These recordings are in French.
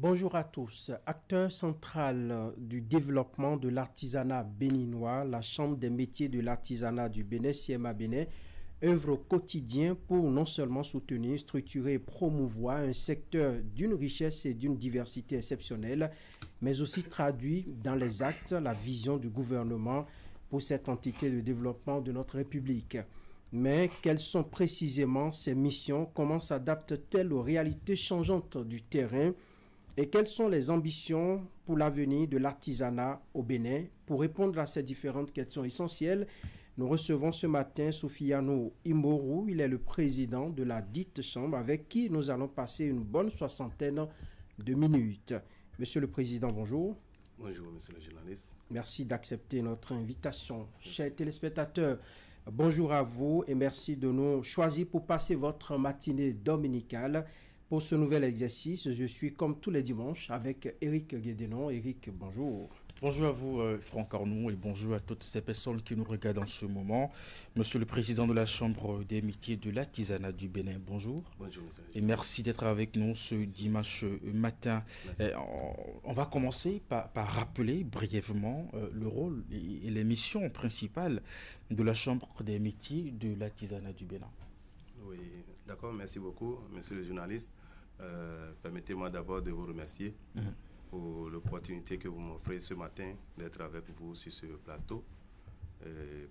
Bonjour à tous. Acteur central du développement de l'artisanat béninois, la Chambre des métiers de l'artisanat du Bénin, CMA Bénin, œuvre au quotidien pour non seulement soutenir, structurer et promouvoir un secteur d'une richesse et d'une diversité exceptionnelle, mais aussi traduit dans les actes la vision du gouvernement pour cette entité de développement de notre République. Mais quelles sont précisément ces missions? Comment s'adaptent-elles aux réalités changeantes du terrain? Et quelles sont les ambitions pour l'avenir de l'artisanat au Bénin? Pour répondre à ces différentes questions essentielles, nous recevons ce matin Soufianou Imborou. Il est le président de la dite chambre avec qui nous allons passer une bonne soixantaine de minutes. Monsieur le Président, bonjour. Bonjour, monsieur le journaliste. Merci d'accepter notre invitation. Chers téléspectateurs, bonjour à vous et merci de nous choisir pour passer votre matinée dominicale. Pour ce nouvel exercice, je suis comme tous les dimanches avec Eric Guédenon. Eric, bonjour. Bonjour à vous, Franck Arnoux, et bonjour à toutes ces personnes qui nous regardent en ce moment. Monsieur le Président de la Chambre des métiers de l'artisanat du Bénin, bonjour. Bonjour, monsieur. Et merci d'être avec nous ce dimanche matin. On va commencer par rappeler brièvement le rôle et les missions principales de la Chambre des métiers de l'artisanat du Bénin. Oui, d'accord, merci beaucoup, monsieur le journaliste. Permettez-moi d'abord de vous remercier pour l'opportunité que vous m'offrez ce matin d'être avec vous sur ce plateau.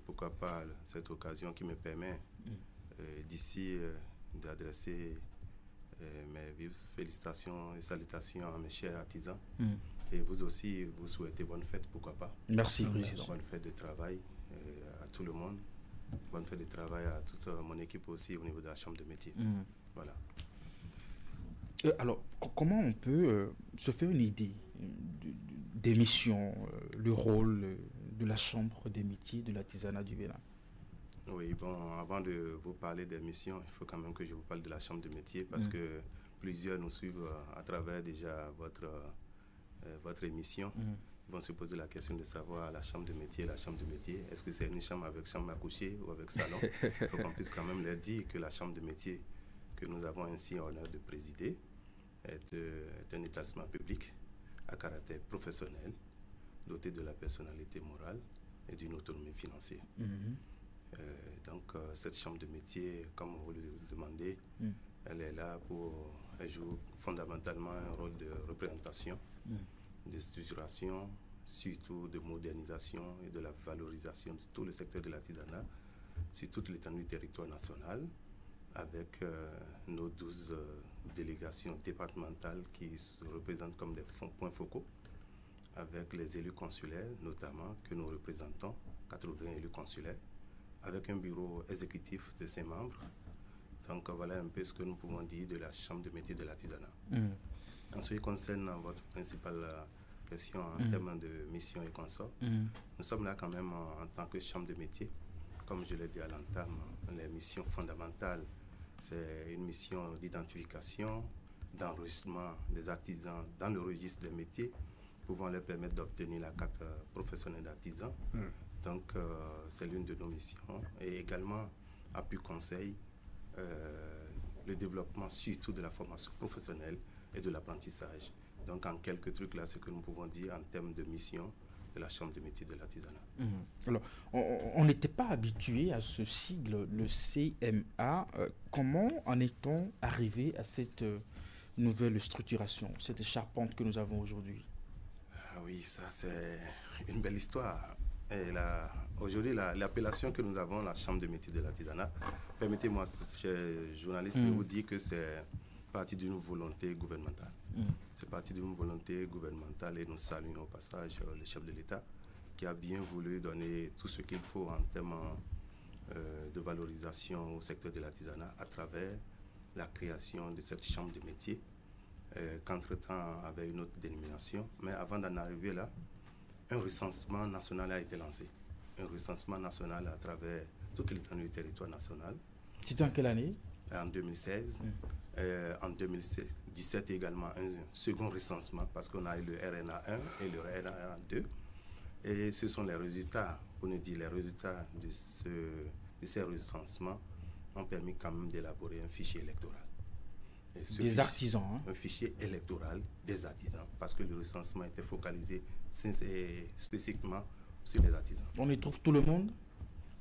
Pourquoi pas cette occasion qui me permet d'ici d'adresser mes vives félicitations et salutations à mes chers artisans. Et vous aussi, vous souhaitez bonne fête, pourquoi pas. Merci, Président. Bonne fête de travail à tout le monde. Bonne fête de travail à toute mon équipe aussi au niveau de la Chambre de métier. Voilà. Alors, comment on peut se faire une idée des missions, le rôle de la Chambre des métiers de l'artisanat du Bénin? Oui, bon, avant de vous parler des missions, il faut quand même que je vous parle de la Chambre de métier parce que plusieurs nous suivent à travers déjà votre émission. Ils vont se poser la question de savoir la chambre de métier, est-ce que c'est une chambre avec chambre à coucher ou avec salon? Il faut qu'on puisse quand même leur dire que la chambre de métier que nous avons ainsi l'honneur de présider est un établissement public à caractère professionnel, doté de la personnalité morale et d'une autonomie financière. Donc cette chambre de métier, comme vous le demandez, elle est là elle joue fondamentalement un rôle de représentation, de structuration, surtout de modernisation et de la valorisation de tout le secteur de l'artisanat sur toute l'étendue du territoire national, avec nos 12 délégations départementales qui se représentent comme des points focaux, avec les élus consulaires notamment que nous représentons, 80 élus consulaires, avec un bureau exécutif de ses membres. Donc voilà un peu ce que nous pouvons dire de la Chambre de métier de l'artisanat. En ce qui concerne votre principale question en termes de mission et consorts, nous sommes là quand même en tant que Chambre de métier. Comme je l'ai dit à l'entame, les missions fondamentales, c'est une mission d'identification, d'enregistrement des artisans dans le registre des métiers, pouvant leur permettre d'obtenir la carte professionnelle d'artisan. Donc c'est l'une de nos missions. Et également, appui conseil, le développement surtout de la formation professionnelle et de l'apprentissage. Donc en quelques trucs là, ce que nous pouvons dire en termes de mission de la Chambre de métier de l'artisanat. Alors, on n'était pas habitué à ce sigle, le CMA. Comment en est-on arrivé à cette nouvelle structuration, cette charpente que nous avons aujourd'hui? Ah oui, ça c'est une belle histoire. Et aujourd'hui, l'appellation que nous avons, la Chambre de métier de l'artisanat, permettez-moi, chers journalistes, de vous dire que c'est parti d'une volonté gouvernementale. C'est parti d'une volonté gouvernementale et nous saluons au passage le chef de l'État qui a bien voulu donner tout ce qu'il faut en termes de valorisation au secteur de l'artisanat à travers la création de cette chambre de métier qu'entre-temps avait une autre dénomination. Mais avant d'en arriver là, un recensement national a été lancé. Un recensement national à travers toute l'étendue du territoire national. C'était en quelle année? En 2016. En 2017 également, un second recensement parce qu'on a eu le RNA 1 et le RNA 2. Et ce sont les résultats, pour nous dire les résultats de ces recensements ont permis quand même d'élaborer un fichier électoral. Des artisans. Hein. Un fichier électoral des artisans, parce que le recensement était focalisé spécifiquement sur les artisans. On y trouve tout le monde?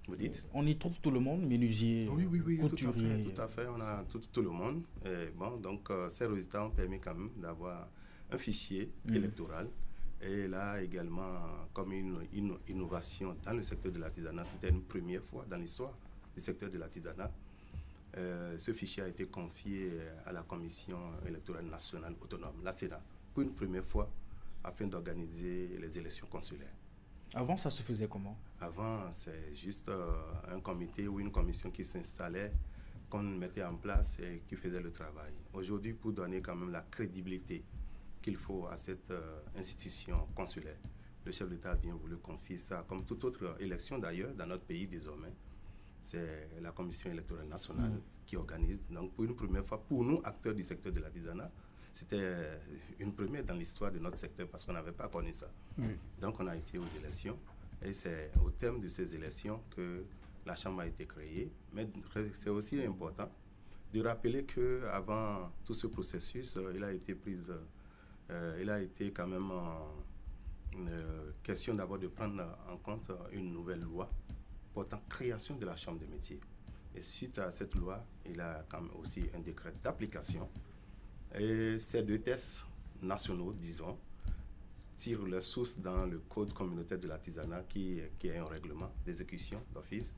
Vous dites? On y trouve tout le monde, menuisier, oui, couturier. tout à fait, on a tout le monde. Et bon, donc ces résultats ont permis quand même d'avoir un fichier électoral. Et là également, comme une innovation dans le secteur de l'artisanat, c'était une première fois dans l'histoire du secteur de l'artisanat. Ce fichier a été confié à la Commission électorale nationale autonome, la CENA, pour une première fois, afin d'organiser les élections consulaires. Avant, ça se faisait comment? Avant, c'est juste un comité ou une commission qui s'installait, qu'on mettait en place et qui faisait le travail. Aujourd'hui, pour donner quand même la crédibilité qu'il faut à cette institution consulaire, le chef d'État a bien voulu confier ça, comme toute autre élection d'ailleurs, dans notre pays désormais. C'est la Commission électorale nationale qui organise. Donc, pour une première fois, pour nous, acteurs du secteur de l'artisanat, c'était une première dans l'histoire de notre secteur parce qu'on n'avait pas connu ça. Donc, on a été aux élections et c'est au terme de ces élections que la Chambre a été créée. Mais c'est aussi important de rappeler qu'avant tout ce processus, il a été quand même question d'abord de prendre en compte une nouvelle loi portant création de la Chambre des métiers. Et suite à cette loi, il a quand même aussi un décret d'application. Et ces deux tests nationaux, disons, tirent leur source dans le Code communautaire de l'artisanat qui est un règlement d'exécution d'office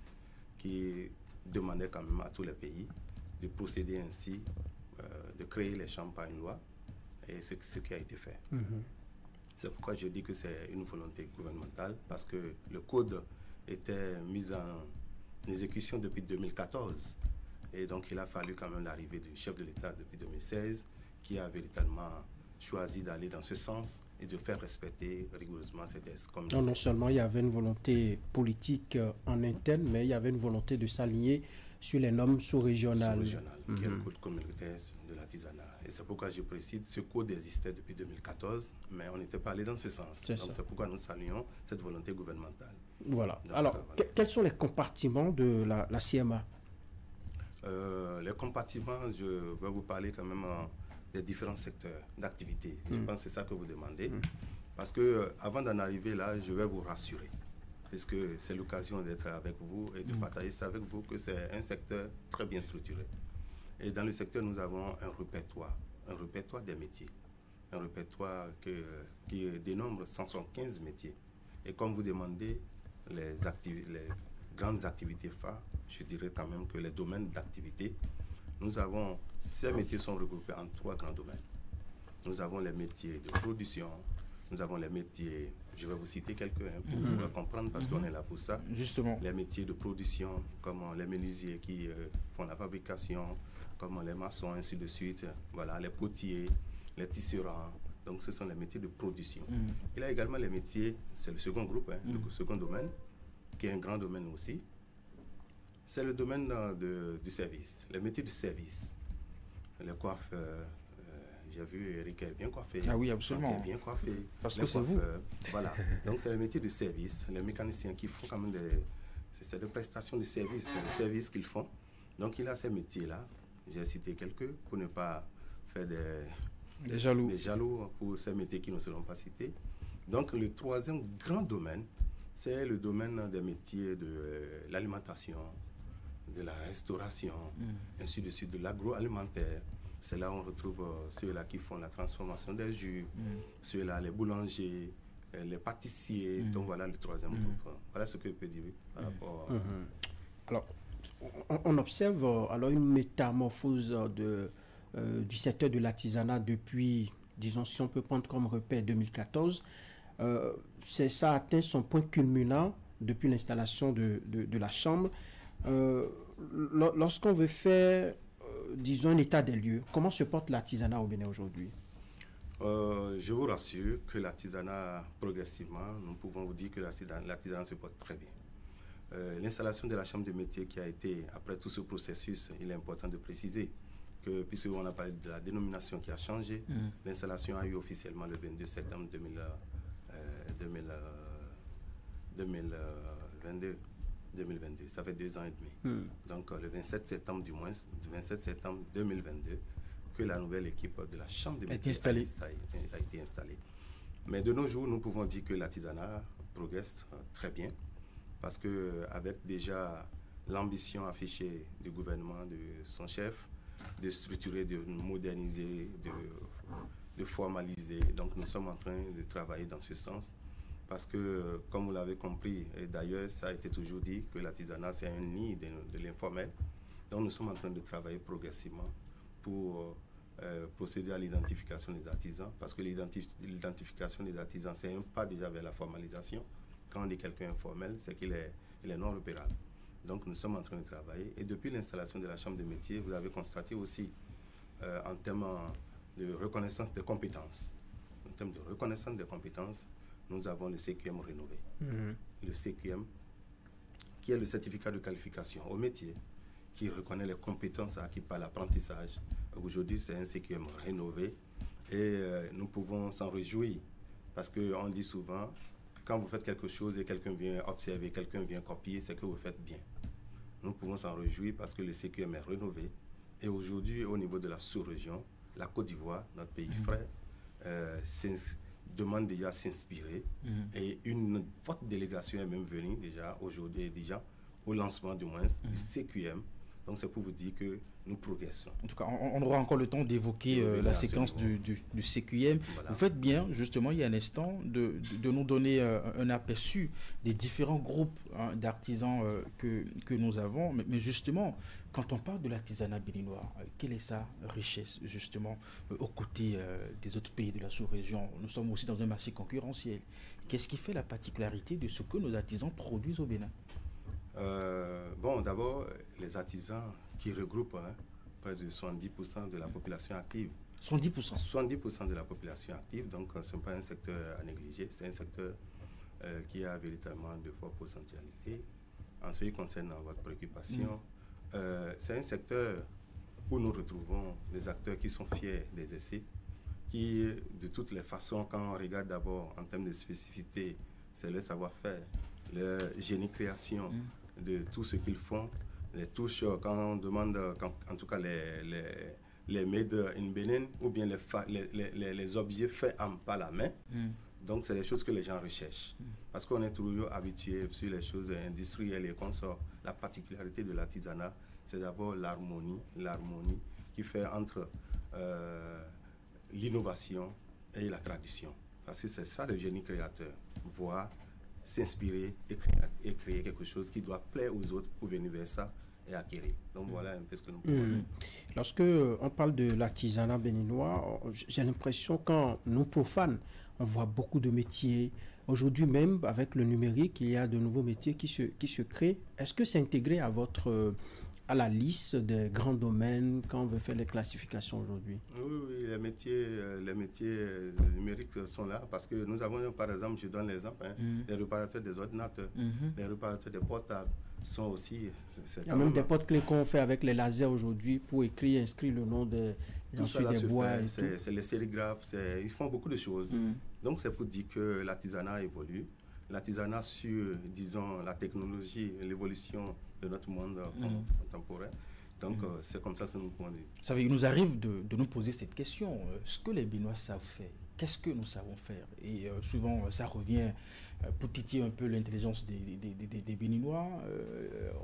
qui demandait quand même à tous les pays de procéder ainsi, de créer les chambres par une loi, et ce qui a été fait. C'est pourquoi je dis que c'est une volonté gouvernementale, parce que le Code était mis en exécution depuis 2014. Et donc, il a fallu quand même l'arrivée du chef de l'État depuis 2016, qui a véritablement choisi d'aller dans ce sens et de faire respecter rigoureusement ces tests. Non seulement il y avait une volonté politique en interne, mais il y avait une volonté de s'aligner sur les normes sous-régionales. Sous-régionales, qui est le code communautaire de l'artisanat. Et c'est pourquoi je précise, ce code existait depuis 2014, mais on n'était pas allé dans ce sens. Donc c'est pourquoi nous saluons cette volonté gouvernementale. Voilà. Donc, alors, quels sont les compartiments de la CMA? Les compartiments, je vais vous parler quand même des différents secteurs d'activité. Je pense que c'est ça que vous demandez. Parce que avant d'en arriver là, je vais vous rassurer, puisque c'est l'occasion d'être avec vous et de partager ça avec vous, que c'est un secteur très bien structuré. Et dans le secteur, nous avons un répertoire des métiers, un répertoire qui dénombre 175 métiers. Et comme vous demandez les grandes activités phares, je dirais quand même que les domaines d'activité, ces métiers sont regroupés en 3 grands domaines. Nous avons les métiers de production, nous avons les métiers, je vais vous citer quelques-uns pour vous comprendre parce qu'on est là pour ça. Justement. Les métiers de production, comme les menuisiers qui font la fabrication, comme les maçons, ainsi de suite. Voilà, les potiers, les tisserands. Donc, ce sont les métiers de production. Il y a également les métiers, c'est le second groupe, le second domaine, qui est un grand domaine aussi. C'est le domaine du service, les métiers du service. Les coiffeurs, j'ai vu Eric est bien coiffé. Ah oui, absolument. Il est bien coiffé. Parce que c'est vous. Voilà. Donc, c'est les métiers de service, les mécaniciens qui font quand même des prestations de service, des services qu'ils font. Donc, il a ces métiers-là. J'ai cité quelques pour ne pas faire des jaloux pour ces métiers qui ne seront pas cités. Donc, le troisième grand domaine, c'est le domaine des métiers de l'alimentation, de la restauration, ainsi de suite, de l'agroalimentaire. C'est là où on retrouve ceux-là qui font la transformation des jus, ceux-là, les boulangers, les pâtissiers. Donc, voilà le troisième groupe. Voilà ce que je peux dire par rapport à... Alors, on observe alors une métamorphose du secteur de l'artisanat depuis, disons, si on peut prendre comme repère 2014. Ça a atteint son point culminant depuis l'installation de la Chambre. Lorsqu'on veut faire, disons, un état des lieux, comment se porte l'artisanat au Bénin aujourd'hui? Je vous rassure que l'artisanat, progressivement, nous pouvons vous dire que l'artisanat se porte très bien. L'installation de la Chambre de métiers qui a été, après tout ce processus, il est important de préciser que, puisqu'on a parlé de la dénomination qui a changé, l'installation a eu officiellement le 22 septembre 2022. Ça fait 2 ans et demi. Donc, le 27 septembre 2022, que la nouvelle équipe de la Chambre de métiers a été installée. Mais de nos jours, nous pouvons dire que l'artisanat progresse très bien, parce qu'avec déjà l'ambition affichée du gouvernement, de son chef, de structurer, de moderniser, de formaliser. Donc nous sommes en train de travailler dans ce sens, parce que, comme vous l'avez compris, et d'ailleurs ça a été toujours dit, que l'artisanat c'est un nid de l'informel. Donc nous sommes en train de travailler progressivement pour procéder à l'identification des artisans, parce que l'identification des artisans, c'est un pas déjà vers la formalisation. Quand on dit quelqu'un informel, c'est qu'il est non repérable. Donc nous sommes en train de travailler. Et depuis l'installation de la Chambre de métiers, vous avez constaté aussi, en termes de reconnaissance des compétences, nous avons le CQM rénové. Le CQM, qui est le certificat de qualification au métier, qui reconnaît les compétences acquises par l'apprentissage. Aujourd'hui, c'est un CQM rénové et nous pouvons s'en réjouir, parce qu'on dit souvent, quand vous faites quelque chose et quelqu'un vient observer, quelqu'un vient copier, c'est que vous faites bien. Nous pouvons s'en réjouir parce que le CQM est rénové. Et aujourd'hui, au niveau de la sous-région, la Côte d'Ivoire, notre pays frère, demande déjà à s'inspirer. Et une forte délégation est même venue déjà aujourd'hui, déjà au lancement du moins du CQM. Donc c'est pour vous dire que nous progressons. En tout cas, on aura encore le temps d'évoquer la séquence du CQM. Voilà. Vous faites bien, justement, il y a un instant, de nous donner un aperçu des différents groupes d'artisans que nous avons. Mais justement, quand on parle de l'artisanat béninois, quelle est sa richesse, justement, aux côtés des autres pays de la sous-région? Nous sommes aussi dans un marché concurrentiel. Qu'est-ce qui fait la particularité de ce que nos artisans produisent au Bénin? Bon, d'abord, les artisans qui regroupent près de 70% de la population active. 70% 70% de la population active, donc ce n'est pas un secteur à négliger, c'est un secteur qui a véritablement de fortes potentialités. En ce qui concerne votre préoccupation, c'est un secteur où nous retrouvons des acteurs qui sont fiers des essais, qui, de toutes les façons, quand on regarde d'abord en termes de spécificité, c'est le savoir-faire, le génie création, de tout ce qu'ils font, les touches, quand on demande, en tout cas les made in Benin, ou bien les objets faits par la main. Donc c'est des choses que les gens recherchent. Parce qu'on est toujours habitué sur les choses industrielles et consorts. La particularité de l'artisanat, c'est d'abord l'harmonie qui fait entre l'innovation et la tradition. Parce que c'est ça le génie créateur, voir, s'inspirer et créer quelque chose qui doit plaire aux autres pour venir vers ça et acquérir. Donc voilà un peu ce que nous pouvons faire. Lorsque on parle de l'artisanat béninois, j'ai l'impression quand nous profanes, on voit beaucoup de métiers. Aujourd'hui même, avec le numérique, il y a de nouveaux métiers qui se créent. Est-ce que c'est intégré à la liste des grands domaines quand on veut faire les classifications aujourd'hui? Oui, les métiers numériques sont là parce que nous avons, par exemple, je donne l'exemple, les réparateurs des ordinateurs, les réparateurs des portables sont aussi... Il y a même des porte-clés qu'on fait avec les lasers aujourd'hui pour inscrire le nom des bois. C'est les sérigraphes, ils font beaucoup de choses. Donc c'est pour dire que l'artisanat évolue. L'artisanat sur, disons, la technologie, l'évolution de notre monde contemporain. Donc, c'est comme ça que nous pouvons dire. Ça veut dire, il nous arrive de nous poser cette question. Ce que les Béninois savent faire, qu'est-ce que nous savons faire? Et souvent, ça revient pour titiller un peu l'intelligence des Béninois.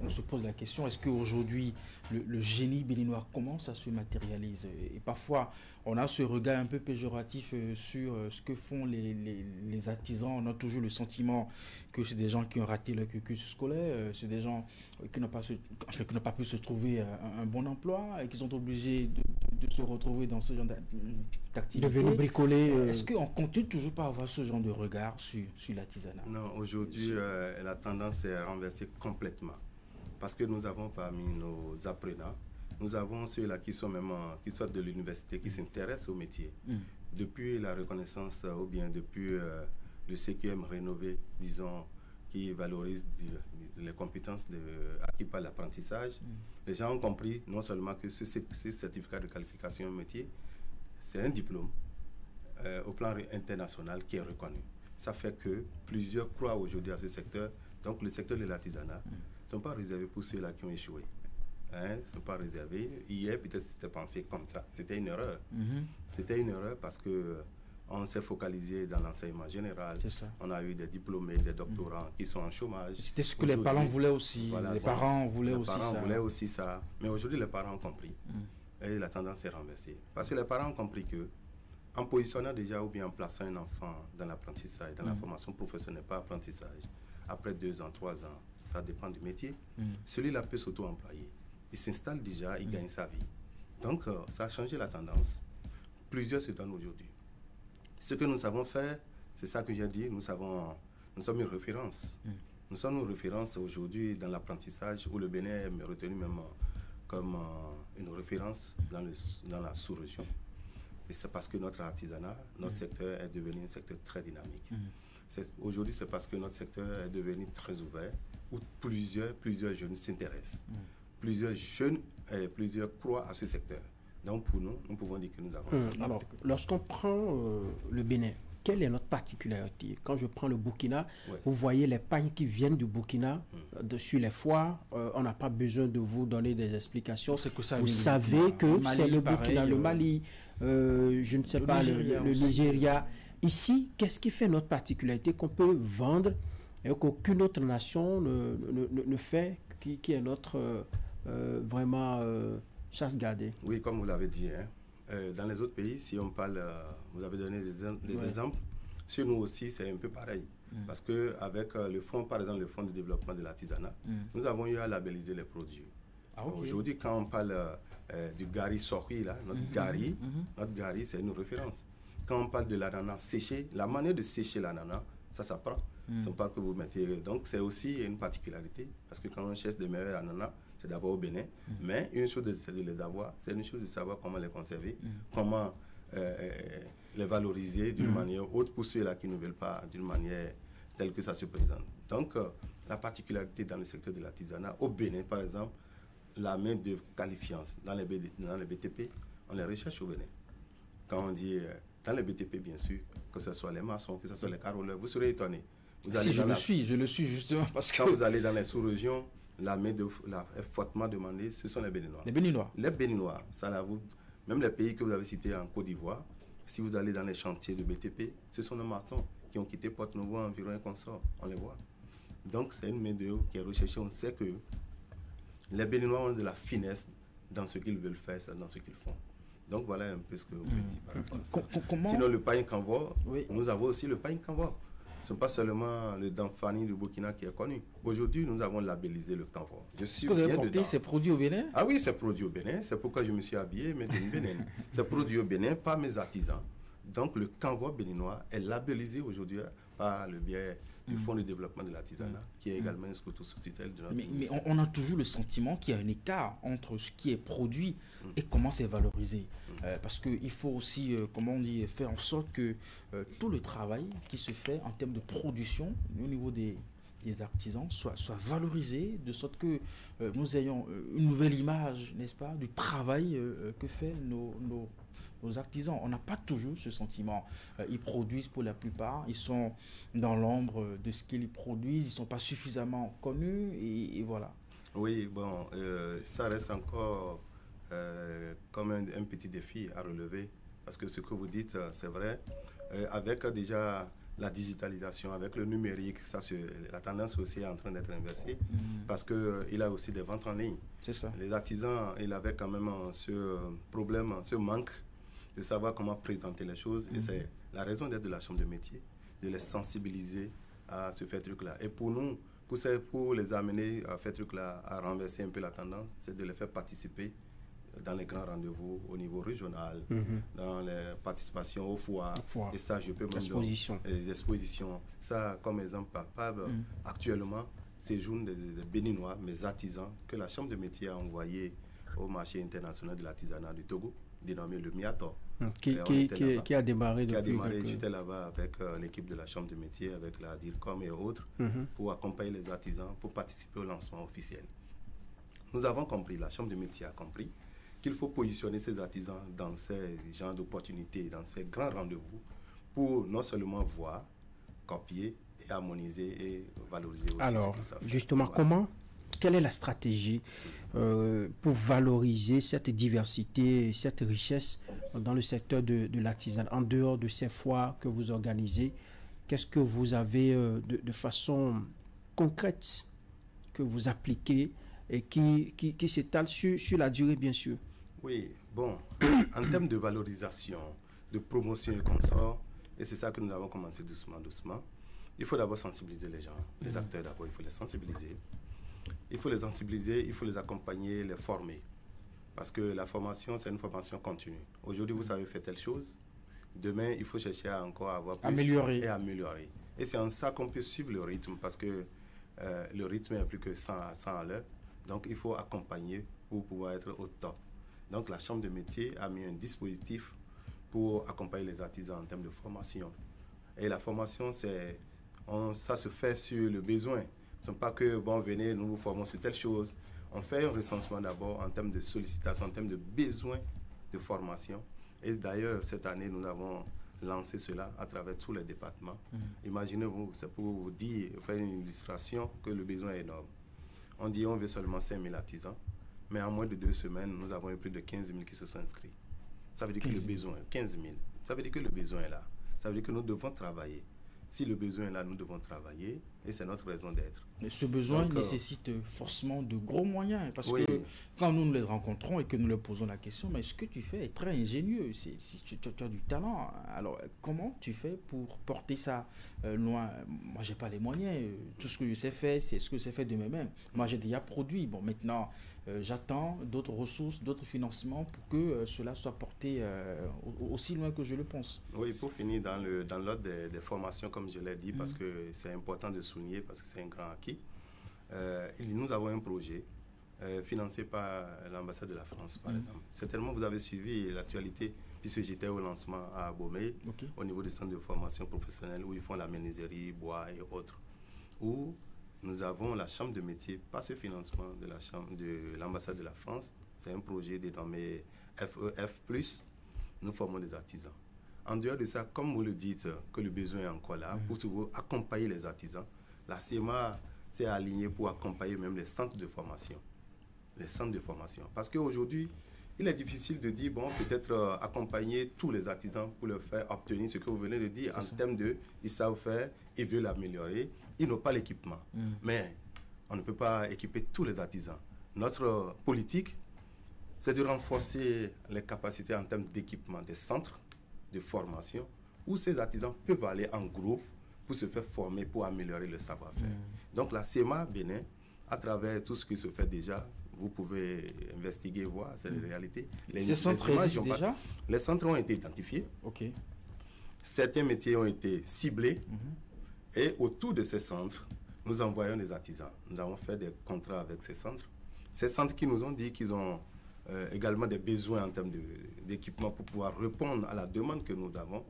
On se pose la question, est-ce qu'aujourd'hui, le génie béninois commence à se matérialiser? Et parfois, on a ce regard un peu péjoratif sur ce que font les artisans. On a toujours le sentiment que c'est des gens qui ont raté leur cursus scolaire, c'est des gens qui n'ont pas pu se trouver un bon emploi et qui sont obligés de se retrouver dans ce genre d'activité. De venir bricoler. Est-ce qu'on continue toujours pas à avoir ce genre de regard sur l'artisanat? Non, aujourd'hui, la tendance est renversée complètement. Parce que nous avons parmi nos apprenants, nous avons ceux-là qui sortent de l'université, qui s'intéressent au métier. Depuis la reconnaissance, ou bien depuis le CQM rénové, disons, qui valorise les compétences acquises par l'apprentissage, les gens ont compris non seulement que ce certificat de qualification métier, c'est un diplôme au plan international qui est reconnu. Ça fait que plusieurs croient aujourd'hui à ce secteur. Donc le secteur de l'artisanat ne sont pas réservés pour ceux-là qui ont échoué. Hein, ne sont pas réservés. Hier, peut-être c'était pensé comme ça. C'était une erreur. C'était une erreur parce que on s'est focalisé dans l'enseignement général. On a eu des diplômés, des doctorants qui sont en chômage. C'était ce que les parents voulaient aussi. Voilà, les parents voulaient aussi ça. Mais aujourd'hui, les parents ont compris. Et la tendance est renversée. Parce que les parents ont compris que, en positionnant déjà ou bien en plaçant un enfant dans l'apprentissage, dans la formation professionnelle, pas apprentissage, après 2 ans, 3 ans, ça dépend du métier, celui-là peut s'auto-employer. Il s'installe déjà, il gagne sa vie. Donc, ça a changé la tendance. Plusieurs se donnent aujourd'hui. Ce que nous savons faire, c'est ça que j'ai dit, nous sommes une référence. Nous sommes une référence aujourd'hui dans l'apprentissage où le Bénin est retenu même comme une référence dans la sous-région. Et c'est parce que notre artisanat, notre secteur est devenu un secteur très dynamique. Aujourd'hui, c'est parce que notre secteur est devenu très ouvert, où plusieurs jeunes s'intéressent. Plusieurs jeunes et plusieurs croient à ce secteur. Donc pour nous, nous pouvons dire que nous avons... Alors, lorsqu'on prend le Bénin, quelle est notre particularité? Quand je prends le Burkina, vous voyez les pagnes qui viennent du Burkina sur les foires. On n'a pas besoin de vous donner des explications. Vous savez que c'est le Burkina, le Mali, je ne sais pas, le Nigeria. Ici, qu'est-ce qui fait notre particularité qu'on peut vendre et qu'aucune autre nation ne fait, qui est notre vraiment chasse gardée? Oui, comme vous l'avez dit, hein. Dans les autres pays, si on parle, vous avez donné des exemples, chez nous aussi c'est un peu pareil. Parce qu'avec le fonds, par exemple le fonds de développement de l'artisanat, nous avons eu à labelliser les produits. Aujourd'hui, quand on parle du gari sorri, là, notre gari c'est une référence. Quand on parle de l'ananas séché, la manière de sécher l'ananas, ça s'apprend. Ce n'est pas que vous mettez... Donc c'est aussi une particularité, parce que quand on cherche des meilleurs ananas, c'est d'abord au Bénin, mais une chose c'est de les avoir, c'est une chose de savoir comment les conserver, comment les valoriser d'une manière autre pour ceux-là qui ne veulent pas d'une manière telle que ça se présente. Donc la particularité dans le secteur de l'artisanat, au Bénin par exemple, la main de qualifiance dans les BTP, on les recherche au Bénin. Quand on dit dans les BTP bien sûr, que ce soit les maçons, que ce soit les caroleurs, vous serez étonnés. Je le suis justement parce que... Quand vous allez dans les sous-régions, la main fortement demandée, ce sont les Béninois. Les Béninois, même les pays que vous avez cités en Côte d'Ivoire, si vous allez dans les chantiers de BTP, ce sont les maçons qui ont quitté Porte-Novo environ un consort, on les voit. Donc c'est une main d'œuvre qui est recherchée. On sait que les Béninois ont de la finesse dans ce qu'ils veulent faire, dans ce qu'ils font. Donc voilà un peu ce que vous pouvez dire par rapport à ça. Sinon le pain Kanvo, nous avons aussi le pain Kanvo. Ce n'est pas seulement le Damfani du Burkina qui est connu. Aujourd'hui, nous avons labellisé le Kanvo. Je suis bien dedans. C'est produit au Bénin? Ah oui, c'est produit au Bénin. C'est pourquoi je me suis habillé, mais d'une Bénin. C'est produit au Bénin par mes artisans. Donc le Kanvo béninois est labellisé aujourd'hui par le biais du Fonds de développement de l'artisanat, qui est également sous tutelle de notre ministère. Mais on a toujours le sentiment qu'il y a un écart entre ce qui est produit et comment c'est valorisé. Parce qu'il faut aussi, comment on dit, faire en sorte que tout le travail qui se fait en termes de production au niveau des artisans soit valorisé, de sorte que nous ayons une nouvelle image, n'est-ce pas, du travail que fait nos artisans. On n'a pas toujours ce sentiment. Ils produisent pour la plupart, ils sont dans l'ombre de ce qu'ils produisent, ils ne sont pas suffisamment connus et voilà. Oui, bon, ça reste encore comme un petit défi à relever, parce que ce que vous dites, c'est vrai, avec déjà la digitalisation, avec le numérique, la tendance aussi est en train d'être inversée, parce qu'il a aussi des ventes en ligne. C'est ça. Les artisans, ils avaient quand même ce problème, ce manque de savoir comment présenter les choses, et c'est la raison d'être de la Chambre de métier, de les sensibiliser à ce fait truc-là. Et pour nous, pour les amener à faire truc-là, à renverser un peu la tendance, c'est de les faire participer dans les grands rendez-vous au niveau régional, dans les participations aux foires. Et ça, je peux même les expositions. Ça, comme exemple palpable, actuellement, séjournent des Béninois, mes artisans, que la Chambre de métier a envoyé au marché international de l'artisanat du Togo, dénommé le Miator. Qui a démarré J'étais là-bas avec l'équipe de la Chambre de métier, avec la DIRCOM et autres, pour accompagner les artisans, pour participer au lancement officiel. Nous avons compris, la Chambre de métier a compris, qu'il faut positionner ces artisans dans ces genres d'opportunités, dans ces grands rendez-vous, pour non seulement voir, copier et harmoniser et valoriser aussi. Alors, justement, comment quelle est la stratégie pour valoriser cette diversité, cette richesse dans le secteur de l'artisanat? En dehors de ces foires que vous organisez, qu'est-ce que vous avez de façon concrète que vous appliquez et qui s'étale sur la durée, bien sûr? Oui, bon, en termes de valorisation, de promotion et consorts, et c'est ça que nous avons commencé doucement, doucement, il faut d'abord sensibiliser les gens, les acteurs d'abord, il faut les sensibiliser. Il faut les sensibiliser, il faut les accompagner, les former. Parce que la formation, c'est une formation continue. Aujourd'hui, vous savez faire telle chose. Demain, il faut chercher à encore avoir plus et améliorer. Et c'est en ça qu'on peut suivre le rythme, parce que le rythme est plus que 100 à l'heure. Donc, il faut accompagner pour pouvoir être au top. Donc, la Chambre de métier a mis un dispositif pour accompagner les artisans en termes de formation. Et la formation, ça se fait sur le besoin. Ce n'est pas que, bon, venez, nous vous formons sur telle chose. On fait un recensement d'abord en termes de sollicitation, en termes de besoins de formation. Et d'ailleurs, cette année, nous avons lancé cela à travers tous les départements. Imaginez-vous, c'est pour vous dire, faire une illustration que le besoin est énorme. On dit on veut seulement 5 000 artisans, mais en moins de 2 semaines, nous avons eu plus de 15 000 qui se sont inscrits. Ça veut dire que le besoin, 15 000, ça veut dire que le besoin est là. Ça veut dire que nous devons travailler. Si le besoin est là, nous devons travailler et c'est notre raison d'être. Mais ce besoin nécessite forcément de gros moyens parce que quand nous les rencontrons et que nous leur posons la question, mais ce que tu fais est très ingénieux, si tu as du talent, alors comment tu fais pour porter ça loin? Moi, j'ai pas les moyens. Tout ce que je sais faire, c'est ce que j'ai fait de moi-même. Moi, j'ai déjà produit. Bon, maintenant, j'attends d'autres ressources, d'autres financements pour que cela soit porté aussi loin que je le pense. Oui, pour finir dans l'ordre des formations, comme je l'ai dit, parce que c'est important de souligner, parce que c'est un grand acquis. Nous avons un projet financé par l'ambassade de la France, par exemple. Certainement, vous avez suivi l'actualité, puisque j'étais au lancement à Abomey, au niveau du centre de formation professionnelle, où ils font la menuiserie, bois et autres, où nous avons la chambre de métier, pas ce financement de l'ambassade de la France, c'est un projet dénommé FEF+, nous formons des artisans. En dehors de ça, comme vous le dites, que le besoin est encore là, pour toujours accompagner les artisans, la CEMA s'est alignée pour accompagner même les centres de formation. Les centres de formation. Parce qu'aujourd'hui, il est difficile de dire, bon, peut-être accompagner tous les artisans pour leur faire obtenir ce que vous venez de dire en termes de, ils savent faire, ils veulent l'améliorer, ils n'ont pas l'équipement. Mais on ne peut pas équiper tous les artisans. Notre politique, c'est de renforcer les capacités en termes d'équipement des centres de formation où ces artisans peuvent aller en groupe pour se faire former, pour améliorer le savoir-faire. Donc la CEMA Bénin, à travers tout ce qui se fait déjà, vous pouvez investiguer, voir, c'est la réalité. Ces centres existent déjà? Les centres ont été identifiés. Certains métiers ont été ciblés. Et autour de ces centres, nous envoyons des artisans. Nous avons fait des contrats avec ces centres. Ces centres qui nous ont dit qu'ils ont également des besoins en termes d'équipement pour pouvoir répondre à la demande que nous avons.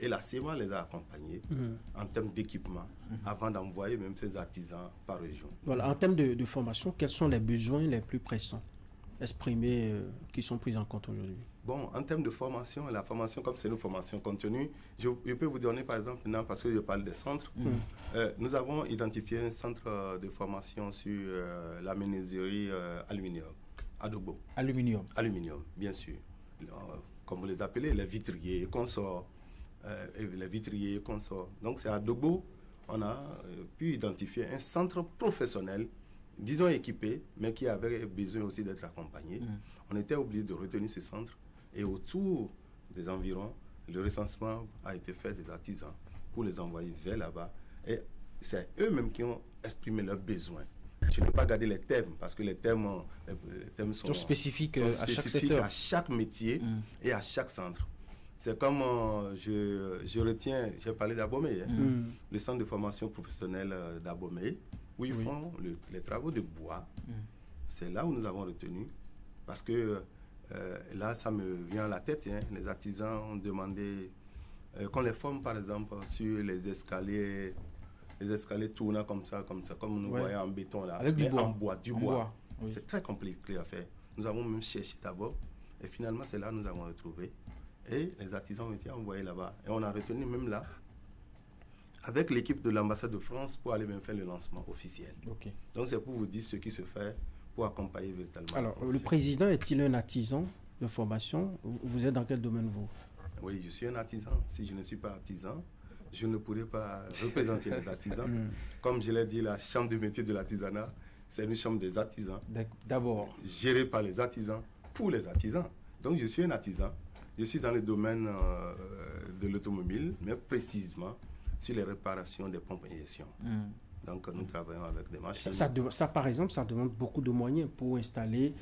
Et la CEMA les a accompagnés en termes d'équipement avant d'envoyer même ces artisans par région. Voilà, en termes de formation, quels sont les besoins les plus pressants exprimés qui sont pris en compte aujourd'hui? Bon, en termes de formation, la formation, comme c'est une formation continue, je peux vous donner par exemple, maintenant, parce que je parle des centres, nous avons identifié un centre de formation sur la menuiserie aluminium, à Dogbo. Aluminium. Aluminium, bien sûr. Comme vous les appelez, les vitriers, consorts. Les vitriers, consorts. Donc c'est à Dogbo, on a pu identifier un centre professionnel, disons équipé, mais qui avait besoin aussi d'être accompagné. On était obligé de retenir ce centre et autour des environs, le recensement a été fait des artisans pour les envoyer vers là-bas. Et c'est eux-mêmes qui ont exprimé leurs besoins. Je ne peux pas garder les thèmes parce que les thèmes sont spécifiques à chaque métier et à chaque centre. C'est comme je retiens, j'ai parlé d'Abomey, le centre de formation professionnelle d'Abomey, où ils font les travaux de bois. C'est là où nous avons retenu, parce que là, ça me vient à la tête. Les artisans ont demandé qu'on les forme, par exemple, sur les escaliers tournant comme nous voyons en béton là, avec du bois. Du bois. Oui. C'est très compliqué à faire. Nous avons même cherché d'abord, et finalement, c'est là que nous avons retrouvé. Et les artisans ont été envoyés là-bas. Et on a retenu même là, avec l'équipe de l'ambassade de France pour aller même faire le lancement officiel. Ok. Donc c'est pour vous dire ce qui se fait pour accompagner véritablement. Alors, le président est-il un artisan de formation? Vous êtes dans quel domaine, vous? Oui, je suis un artisan. Si je ne suis pas artisan, je ne pourrais pas représenter les artisans. Comme je l'ai dit, la chambre de métier de l'artisanat, c'est une chambre des artisans. D'abord. Gérée par les artisans, pour les artisans. Donc je suis un artisan. Je suis dans le domaine de l'automobile, mais précisément sur les réparations des pompes à injection. Donc nous travaillons avec des machines. Ça, par exemple, ça demande beaucoup de moyens pour installer,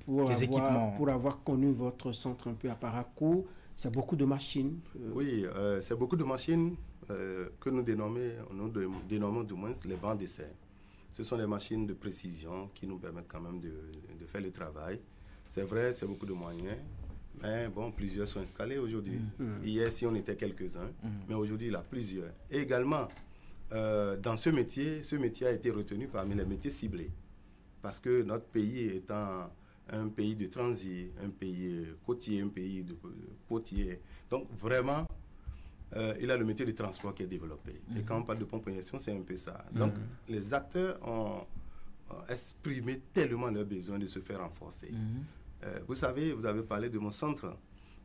pour avoir connu votre centre un peu à Parakou. C'est beaucoup de machines. Oui, c'est beaucoup de machines que nous dénommons du moins les bancs d'essai. Ce sont des machines de précision qui nous permettent quand même de faire le travail. C'est vrai, c'est beaucoup de moyens. Mais bon, plusieurs sont installés aujourd'hui. Hier, si on était quelques-uns, mais aujourd'hui, il y a plusieurs. Et également, dans ce métier a été retenu parmi les métiers ciblés. Parce que notre pays étant un pays de transit, un pays côtier, un pays de potier. Donc, vraiment, il a le métier de transport qui est développé. Et quand on parle de pompe à injection, c'est un peu ça. Donc, les acteurs ont exprimé tellement leur besoin de se faire renforcer. Vous savez, vous avez parlé de mon centre,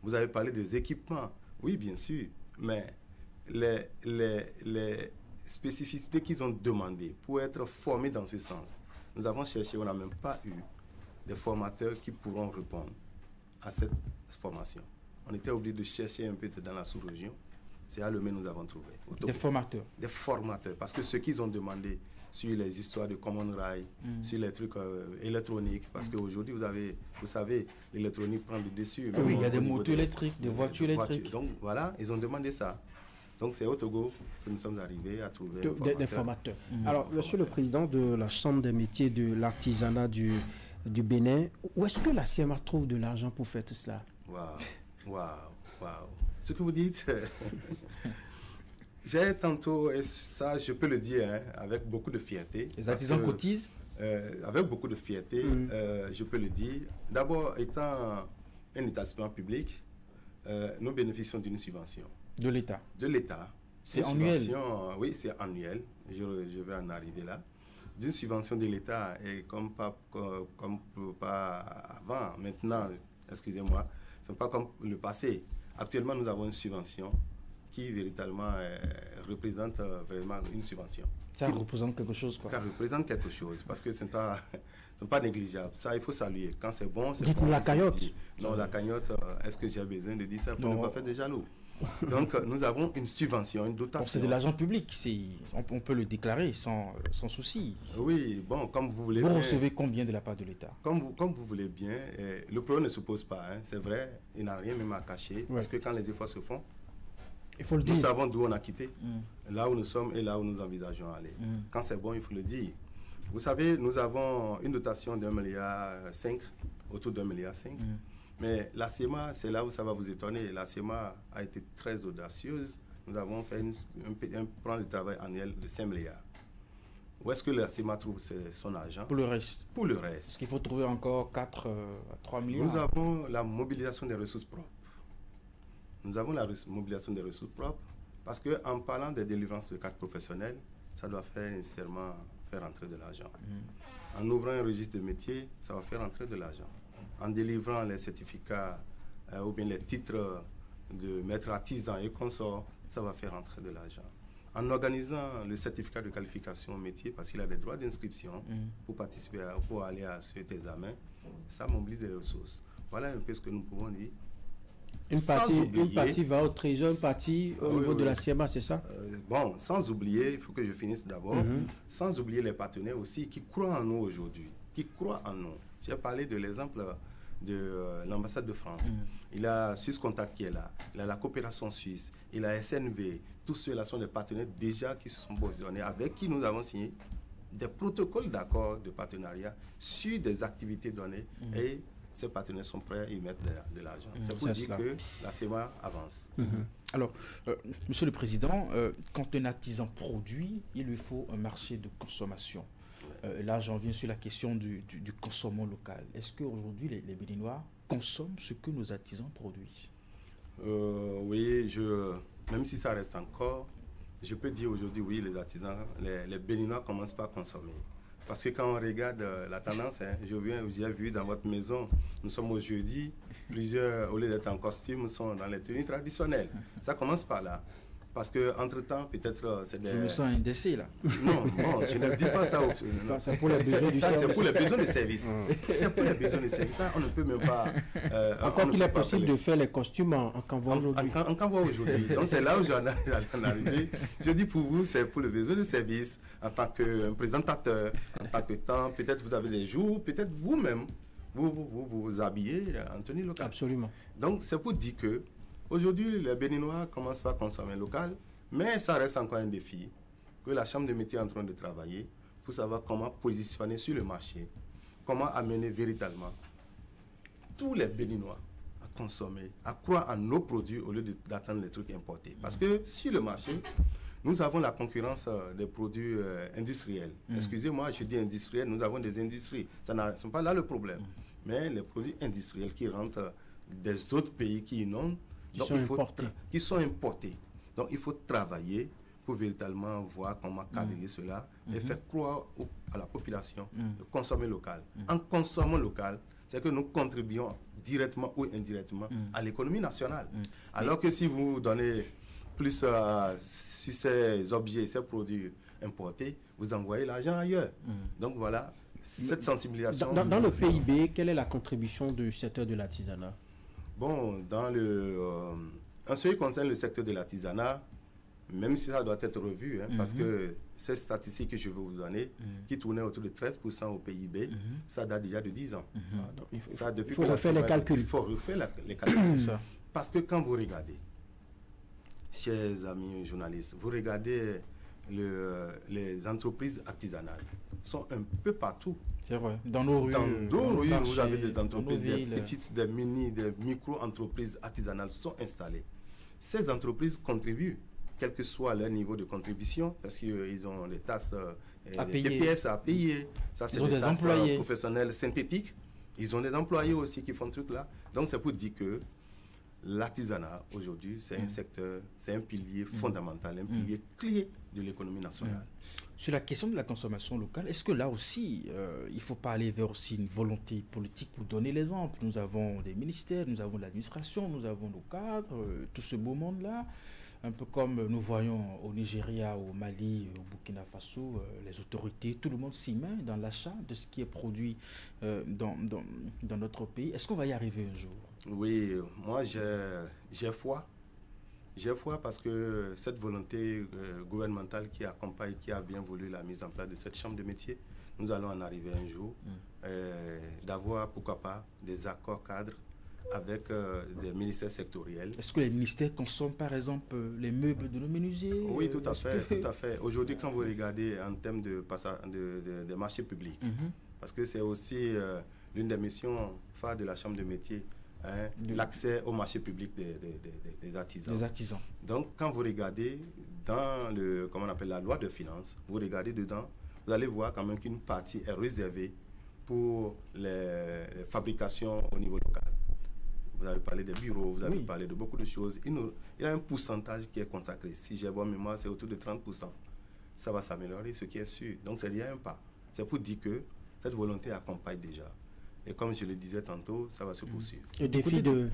vous avez parlé des équipements. Oui, bien sûr, mais les spécificités qu'ils ont demandées pour être formés dans ce sens, nous avons cherché, on n'a même pas eu des formateurs qui pourront répondre à cette formation. On était obligé de chercher un peu dans la sous-région. C'est à Lomé nous avons trouvé. Des formateurs. Des formateurs, parce que ce qu'ils ont demandé sur les histoires de Common Rail, sur les trucs électroniques, parce qu'aujourd'hui, vous savez, l'électronique prend le dessus. Oui, il y a des motos électriques, des voitures électriques. Donc voilà, ils ont demandé ça. Donc c'est au Togo que nous sommes arrivés à trouver des formateurs. Alors, monsieur le président de la Chambre des métiers de l'artisanat du Bénin, où est-ce que la CMA trouve de l'argent pour faire tout cela? Waouh. Ce que vous dites, j'ai tantôt, et ça je peux le dire avec beaucoup de fierté. Les artisans cotisent? Avec beaucoup de fierté, je peux le dire. D'abord, étant un établissement public, nous bénéficions d'une subvention. De l'État? De l'État. C'est annuel? Oui, c'est annuel. Je vais en arriver là. D'une subvention de l'État, et comme pas avant, maintenant, excusez-moi, ce n'est pas comme le passé. Actuellement, nous avons une subvention qui véritablement représente vraiment une subvention. Ça représente quelque chose, quoi. Ça représente quelque chose, parce que ce n'est pas négligeable. Ça, il faut saluer. Quand c'est bon, c'est Dites-nous bon. La cagnotte. Non, la cagnotte, est-ce que j'ai besoin de dire ça pour ne pas faire de jaloux? Donc, nous avons une subvention, une dotation. C'est de l'argent public, on peut le déclarer sans souci. Oui, bon, comme vous voulez. Vous recevez combien de la part de l'État? Comme vous voulez bien. Le problème ne se pose pas, c'est vrai, il n'a rien même à cacher, parce que quand les efforts se font, il faut le dire. Nous savons d'où on a quitté, là où nous sommes et là où nous envisageons aller. Quand c'est bon, il faut le dire. Vous savez, nous avons une dotation d'1,5 milliard, autour d'1,5 milliard. Mais la CEMA, c'est là où ça va vous étonner. La CEMA a été très audacieuse. Nous avons fait un plan de travail annuel de 5 milliards. Où est-ce que la CEMA trouve son argent? Pour le reste. Pour le reste. Est-ce qu'il faut trouver encore 4 à 3 milliards? Nous avons la mobilisation des ressources propres. Nous avons la mobilisation des ressources propres parce qu'en parlant des délivrances de cartes professionnelles, ça doit nécessairement faire entrer de l'argent. En ouvrant un registre de métiers, ça va faire entrer de l'argent. En délivrant les certificats ou bien les titres de maître artisan et consorts, ça va faire entrer de l'argent. En organisant le certificat de qualification au métier, parce qu'il a des droits d'inscription pour participer, pour aller à cet examen, ça mobilise des ressources. Voilà un peu ce que nous pouvons dire. Une partie va au trésor, une partie au niveau de la CMA, c'est ça? Bon, sans oublier, il faut que je finisse d'abord, sans oublier les partenaires aussi qui croient en nous aujourd'hui, qui croient en nous. J'ai parlé de l'exemple de l'ambassade de France. Il a Suisse Contact qui est là, il a la coopération suisse, il a SNV. Tous ceux-là sont des partenaires déjà qui se sont positionnés, avec qui nous avons signé des protocoles d'accord de partenariat sur des activités données et ces partenaires sont prêts à y mettre de l'argent. C'est pour dire que la CEMA avance. Alors, Monsieur le Président, quand un artisan produit, il lui faut un marché de consommation. Là, j'en viens sur la question du consommant local. Est-ce qu'aujourd'hui, les Béninois consomment ce que nos artisans produisent? Oui, même si ça reste encore je peux dire aujourd'hui, oui, les artisans, les Béninois commencent par consommer. Parce que quand on regarde la tendance, hein, j'ai vu dans votre maison, nous sommes au jeudi, plusieurs, au lieu d'être en costume, sont dans les tenues traditionnelles. Ça commence par là. Parce qu'entre-temps, peut-être, c'est des... Je me sens indécis, là. Non, je ne dis pas ça. C'est pour les besoins du service. C'est pour les besoins de service. C'est pour les besoins de service. Ça, on ne peut même pas... Encore qu'il est possible de faire les costumes en canvas aujourd'hui. En canvas aujourd'hui. Donc, c'est là où j'en arrive. Je dis pour vous, c'est pour les besoins de service. En tant que présentateur, en tant que temps, peut-être vous avez des jours, peut-être vous-même, vous habillez en tenue locale. Absolument. Donc, c'est pour dire que aujourd'hui, les Béninois commencent par consommer local, mais ça reste encore un défi que la Chambre de métiers est en train de travailler pour savoir comment positionner sur le marché, comment amener véritablement tous les Béninois à consommer, à croire en nos produits au lieu d'attendre les trucs importés. Parce que sur le marché, nous avons la concurrence des produits industriels. Excusez-moi, je dis industriels, nous avons des industries. Ça ne sont pas là le problème. Mais les produits industriels qui rentrent des autres pays qui inondent, qui sont importés. Donc, il faut travailler pour véritablement voir comment cadrer cela et faire croire à la population de consommer local. En consommant local, c'est que nous contribuons directement ou indirectement à l'économie nationale. Alors que si vous donnez plus sur ces objets, ces produits importés, vous envoyez l'argent ailleurs. Donc, voilà, cette sensibilisation... Dans le PIB, quelle est la contribution du secteur de l'artisanat? Bon, en ce qui concerne le secteur de l'artisanat, même si ça doit être revu, hein, parce que ces statistiques que je vais vous donner, qui tournaient autour de 13% au PIB, ça date déjà de 10 ans. Donc, il faut refaire les calculs. Il faut refaire les calculs. Ça. Parce que quand vous regardez, chers amis journalistes, vous regardez les entreprises artisanales, sont un peu partout. C'est vrai. Dans nos rues, vous avez des entreprises, des petites, des mini, des micro-entreprises artisanales sont installées. Ces entreprises contribuent, quel que soit leur niveau de contribution, parce qu'ils ont des taxes, des TPS à payer. Ça, c'est des taxes professionnelles synthétiques. Ils ont des employés aussi qui font ce truc-là. Donc, c'est pour dire que l'artisanat, aujourd'hui, c'est un secteur, c'est un pilier fondamental, un pilier clé de l'économie nationale. Sur la question de la consommation locale, est-ce que là aussi, il ne faut pas aller vers aussi une volonté politique pour donner l'exemple? Nous avons des ministères, nous avons l'administration, nous avons nos cadres, tout ce beau monde-là. Un peu comme nous voyons au Nigeria, au Mali, au Burkina Faso, les autorités, tout le monde s'y met dans l'achat de ce qui est produit dans notre pays. Est-ce qu'on va y arriver un jour? Oui, moi j'ai foi. J'ai foi parce que cette volonté gouvernementale qui accompagne, qui a bien voulu la mise en place de cette chambre de métier, nous allons en arriver un jour, d'avoir, pourquoi pas, des accords cadres avec des ministères sectoriels. Est-ce que les ministères consomment par exemple les meubles de nos menuisiers? Oui, tout à fait, tout à fait. Aujourd'hui, quand vous regardez en termes de marchés publics, parce que c'est aussi l'une des missions phares de la chambre de métier, hein, l'accès au marché public des artisans. Des artisans. Donc, quand vous regardez dans comment on appelle la loi de finances, vous regardez dedans, vous allez voir quand même qu'une partie est réservée pour les fabrications au niveau local. Vous avez parlé des bureaux, vous avez parlé de beaucoup de choses. Il y a un pourcentage qui est consacré. Si j'ai bonne mémoire, c'est autour de 30%. Ça va s'améliorer, ce qui est sûr. Donc, c'est déjà un pas. C'est pour dire que cette volonté accompagne déjà. Et comme je le disais tantôt, ça va se poursuivre. Le défi de...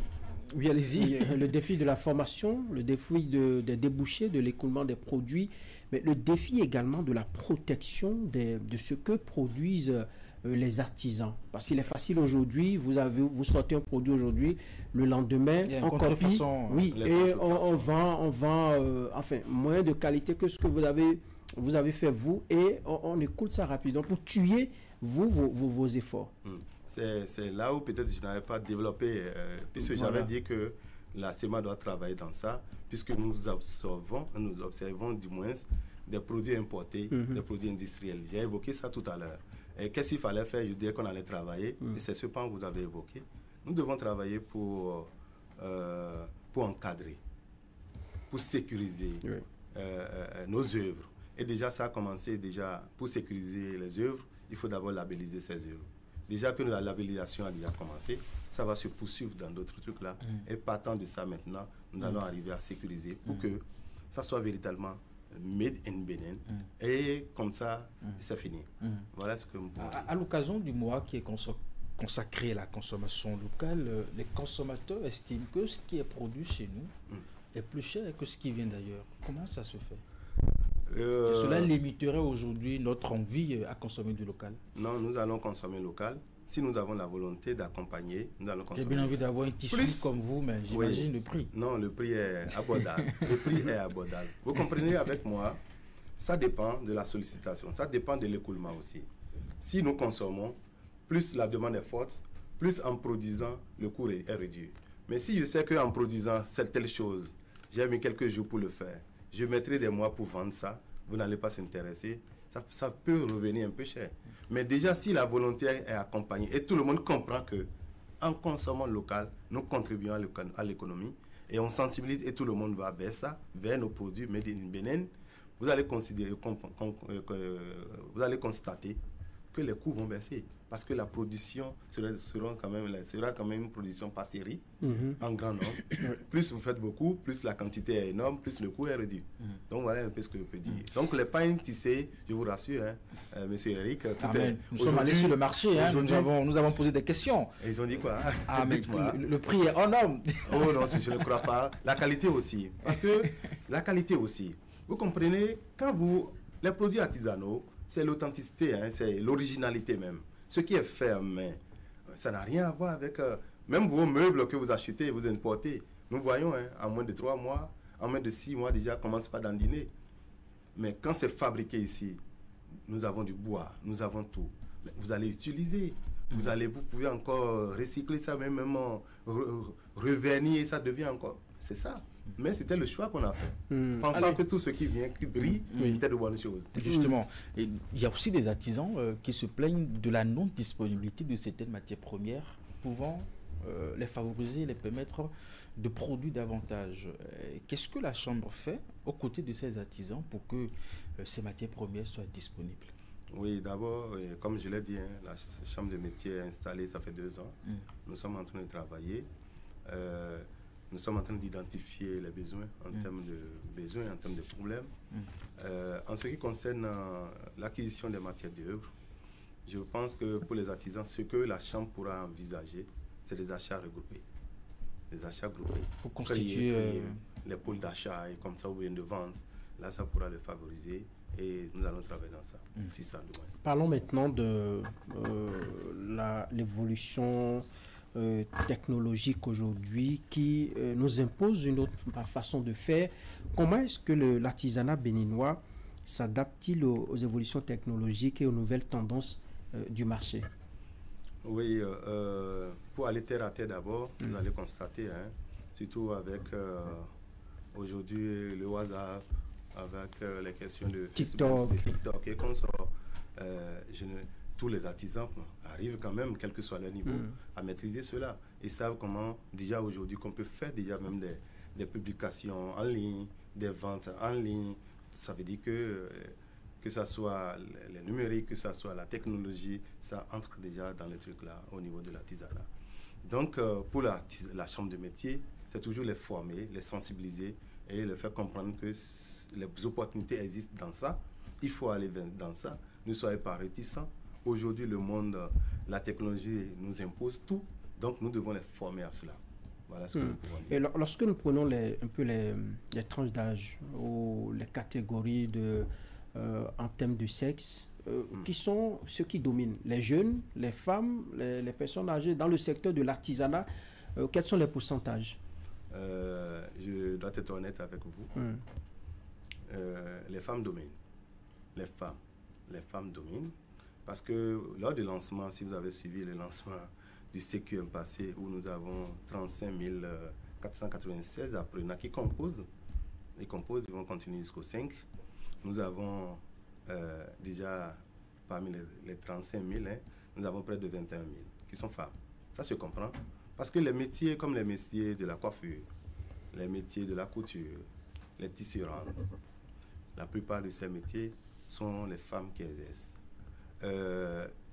Oui, allez-y. Le défi de la formation, le défi des débouchés, de l'écoulement des produits, mais le défi également de la protection de ce que produisent les artisans. Parce qu'il est facile aujourd'hui, vous sortez un produit aujourd'hui, le lendemain, on copie, et on vend enfin, moins de qualité que ce que vous avez fait vous, et on écoute ça rapidement pour tuer vos efforts. C'est là où peut-être je n'avais pas développé, puisque j'avais dit que la CEMA doit travailler dans ça, puisque nous observons du moins des produits importés, des produits industriels. J'ai évoqué ça tout à l'heure. Et qu'est-ce qu'il fallait faire? Je dirais qu'on allait travailler, et c'est ce point que vous avez évoqué. Nous devons travailler pour encadrer, pour sécuriser nos œuvres. Et déjà, ça a commencé déjà pour sécuriser les œuvres, il faut d'abord labelliser ces œuvres. Déjà que la labellisation a déjà commencé, ça va se poursuivre dans d'autres trucs là. Et partant de ça maintenant, nous allons arriver à sécuriser pour que ça soit véritablement made in Bénin, et comme ça, c'est fini. Voilà ce que vous pouvez dire. À l'occasion du mois qui est consacré à la consommation locale, les consommateurs estiment que ce qui est produit chez nous est plus cher que ce qui vient d'ailleurs. Comment ça se fait? Cela limiterait aujourd'hui notre envie à consommer du local? Non, nous allons consommer local. Si nous avons la volonté d'accompagner, nous allons consommer. J'ai bien envie d'avoir un tissu comme vous, mais j'imagine le prix. Non, le prix est abordable. Le prix est abordable. Vous comprenez avec moi, ça dépend de la sollicitation, ça dépend de l'écoulement aussi. Si nous consommons, plus la demande est forte, plus en produisant, le coût est réduit. Mais si je sais qu'en produisant cette telle chose, j'ai mis quelques jours pour le faire, je mettrai des mois pour vendre ça, vous n'allez pas s'intéresser, ça peut revenir un peu cher. Mais déjà, si la volonté est accompagnée et tout le monde comprend que en consommant local, nous contribuons à l'économie et on sensibilise et tout le monde va vers ça, vers nos produits made in Bénin, vous allez constater que les coûts vont baisser parce que la production sera quand même une production par série, en grand nombre. Plus vous faites beaucoup, plus la quantité est énorme, plus le coût est réduit. Donc voilà un peu ce que je peux dire. Donc les pains tissés, je vous rassure, monsieur Eric, nous sommes allés sur le marché, nous avons posé des questions. Et ils ont dit quoi? Mais le prix est en homme. Oh non, je ne crois pas. La qualité aussi. Parce que la qualité aussi. Vous comprenez, les produits artisanaux, c'est l'authenticité, c'est l'originalité même. Ce qui est fait en main, ça n'a rien à voir avec... même vos meubles que vous achetez et vous importez, nous voyons, en moins de 3 mois, en moins de 6 mois déjà, commence pas dandiner. Mais quand c'est fabriqué ici, nous avons du bois, nous avons tout. Mais vous allez utiliser, vous pouvez encore recycler ça, même revernir, ça devient encore... C'est ça. Mais c'était le choix qu'on a fait. Pensant que tout ce qui vient, qui brille, c'était de bonnes choses. Justement, il y a aussi des artisans qui se plaignent de la non-disponibilité de certaines matières premières pouvant les favoriser, les permettre de produire davantage. Qu'est-ce que la Chambre fait aux côtés de ces artisans pour que ces matières premières soient disponibles? Oui, d'abord, comme je l'ai dit, la Chambre de métier est installée, ça fait 2 ans. Nous sommes en train de travailler. Nous sommes en train d'identifier les besoins en termes de problèmes. En ce qui concerne l'acquisition des matières d'œuvre, je pense que pour les artisans, ce que la Chambre pourra envisager, c'est des achats regroupés. Des achats groupés. Pour constituer les pôles d'achat et comme ça, ou bien de vente. Là, ça pourra les favoriser et nous allons travailler dans ça. Si ça doit. Parlons maintenant de l'évolution technologique aujourd'hui qui nous impose une autre façon de faire. Comment est-ce que l'artisanat béninois s'adapte-t-il aux évolutions technologiques et aux nouvelles tendances du marché? Oui, pour aller terre à terre d'abord, vous allez constater, surtout avec aujourd'hui le WhatsApp, avec les questions de TikTok et consorts, tous les artisans arrivent quand même, quel que soit leur niveau, à maîtriser cela et savent comment déjà aujourd'hui qu'on peut faire déjà même des publications en ligne, des ventes en ligne. Ça veut dire que ça soit les numériques, que ça soit la technologie, ça entre déjà dans le truc là au niveau de l'artisanat. Donc pour la Chambre de métier, c'est toujours les former, les sensibiliser et les faire comprendre que les opportunités existent dans ça. Il faut aller dans ça. Ne soyez pas réticents. Aujourd'hui, le monde, la technologie nous impose tout, donc nous devons les former à cela. Voilà ce que nous pouvons dire. Et lorsque nous prenons un peu les tranches d'âge ou les catégories en termes de sexe, qui sont ceux qui dominent? Les jeunes, les femmes, les personnes âgées dans le secteur de l'artisanat, quels sont les pourcentages? Je dois être honnête avec vous. Les femmes dominent. Les femmes dominent. Parce que lors du lancement, si vous avez suivi le lancement du CQM passé, où nous avons 35 496 apprenants qui composent, ils vont continuer jusqu'au 5. Nous avons déjà, parmi les 35 000, nous avons près de 21 000 qui sont femmes. Ça se comprend. Parce que les métiers comme les métiers de la coiffure, les métiers de la couture, les tisserands, la plupart de ces métiers sont les femmes qui exercent.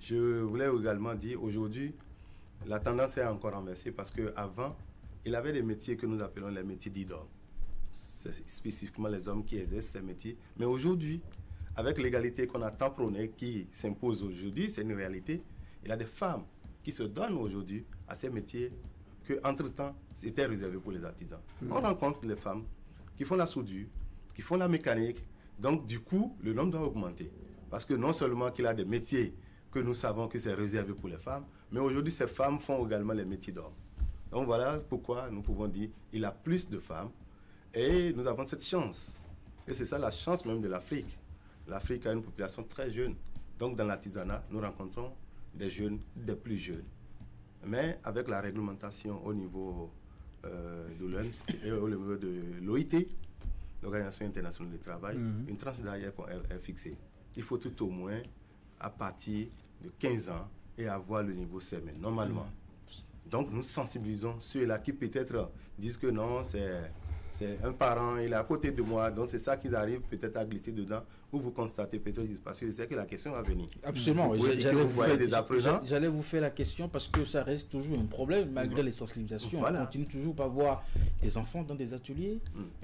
Je voulais également dire, aujourd'hui, la tendance est encore renversée parce qu'avant, il y avait des métiers que nous appelons les métiers d'idoles. c'est spécifiquement les hommes qui exercent ces métiers. Mais aujourd'hui, avec l'égalité qu'on a tant prônée, qui s'impose aujourd'hui, c'est une réalité. Il y a des femmes qui se donnent aujourd'hui à ces métiers que, entre-temps, c'était réservé pour les artisans. On rencontre les femmes qui font la soudure, qui font la mécanique. Donc, du coup, le nombre doit augmenter. Parce que non seulement qu'il y a des métiers que nous savons que c'est réservé pour les femmes, mais aujourd'hui, ces femmes font également les métiers d'hommes. Donc, voilà pourquoi nous pouvons dire qu'il y a plus de femmes et nous avons cette chance. Et c'est ça la chance même de l'Afrique. L'Afrique a une population très jeune. Donc, dans l'artisanat, nous rencontrons des jeunes, des plus jeunes. Mais avec la réglementation au niveau de l'OMS et au niveau de l'OIT, l'Organisation internationale du travail, une tranche d'âge est fixée. Il faut tout au moins à partir de 15 ans et avoir le niveau CME, normalement. Donc nous sensibilisons ceux-là qui peut-être disent que non, c'est un parent, il est à côté de moi, donc c'est ça qu'ils arrivent peut-être à glisser dedans, ou vous constatez peut-être, parce que je sais que la question va venir. Absolument, j'allais vous faire la question parce que ça reste toujours un problème, malgré les sensibilisations. Voilà. On continue toujours pas voir des enfants dans des ateliers,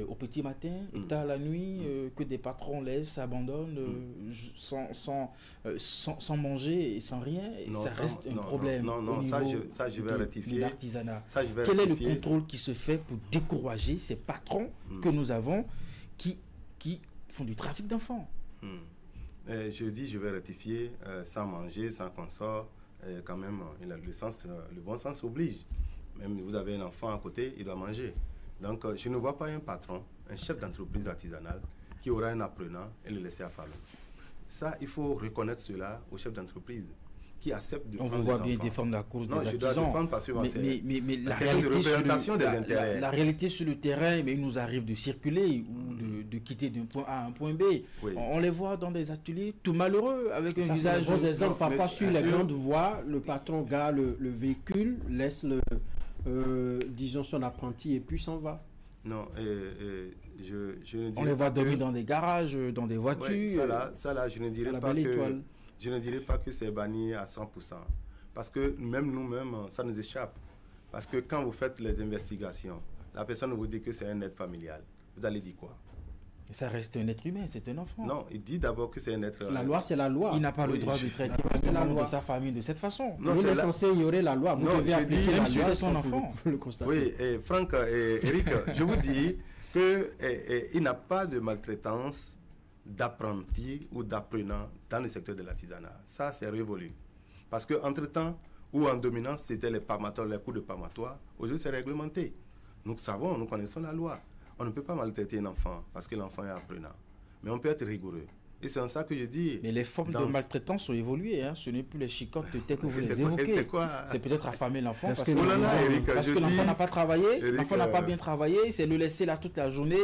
au petit matin, tard la nuit, que des patrons laissent, abandonnent, sans manger et sans rien, et non, ça reste un problème. Non, ça je vais rectifier. L'artisanat. Quel est le contrôle qui se fait pour décourager ces patrons que nous avons qui font du trafic d'enfants? Je vais rectifier, sans manger, sans consort, quand même, le bon sens oblige. Même vous avez un enfant à côté, il doit manger. Donc, je ne vois pas un patron, un chef d'entreprise artisanale qui aura un apprenant et le laisser affamer. Ça, il faut reconnaître cela aux chefs d'entreprise qui acceptent de prendre les enfants. On voit bien défendre la cause des artisans. Non, je dois défendre parce que mais la réalité de représentation des intérêts. La réalité sur le terrain, mais il nous arrive de circuler ou de quitter d'un point A à un point B. Oui. On les voit dans des ateliers tout malheureux, avec un visage... Bon exemple, parfois sur les grandes voies, le patron gare le véhicule, laisse disons son apprenti et puis s'en va. Non, je ne dirais on les voit dormir dans des garages, dans des voitures. Oui, ça là, je ne dirais pas que... Je ne dirais pas que c'est banni à 100%. Parce que même nous-mêmes, ça nous échappe. Parce que quand vous faites les investigations, la personne vous dit que c'est un être familial. Vous allez dire quoi? Ça reste un être humain, c'est un enfant. Non, il dit d'abord que c'est un être... La loi, c'est la loi. Il n'a pas le droit de traiter la loi de sa famille de cette façon. Non, vous êtes censé ignorer la loi. Vous devez appliquer la loi. C'est son enfant. Le constater. Oui, et Franck et Eric, je vous dis qu'il n'a pas de maltraitance d'apprentis ou d'apprenants dans le secteur de l'artisanat. Ça, c'est révolu. Parce qu'entre-temps, où en dominance, c'était les pamatoires, les coups de pamatoire, aujourd'hui, c'est réglementé. Nous savons, nous connaissons la loi. On ne peut pas maltraiter un enfant parce que l'enfant est apprenant. Mais on peut être rigoureux. Et c'est en ça que je dis... Mais les formes de maltraitance ont évolué. Hein. Ce n'est plus les chicottes telles que vous les évoquez. C'est peut-être affamer l'enfant parce que l'enfant n'a pas travaillé, l'enfant n'a pas bien travaillé, c'est le laisser là toute la journée.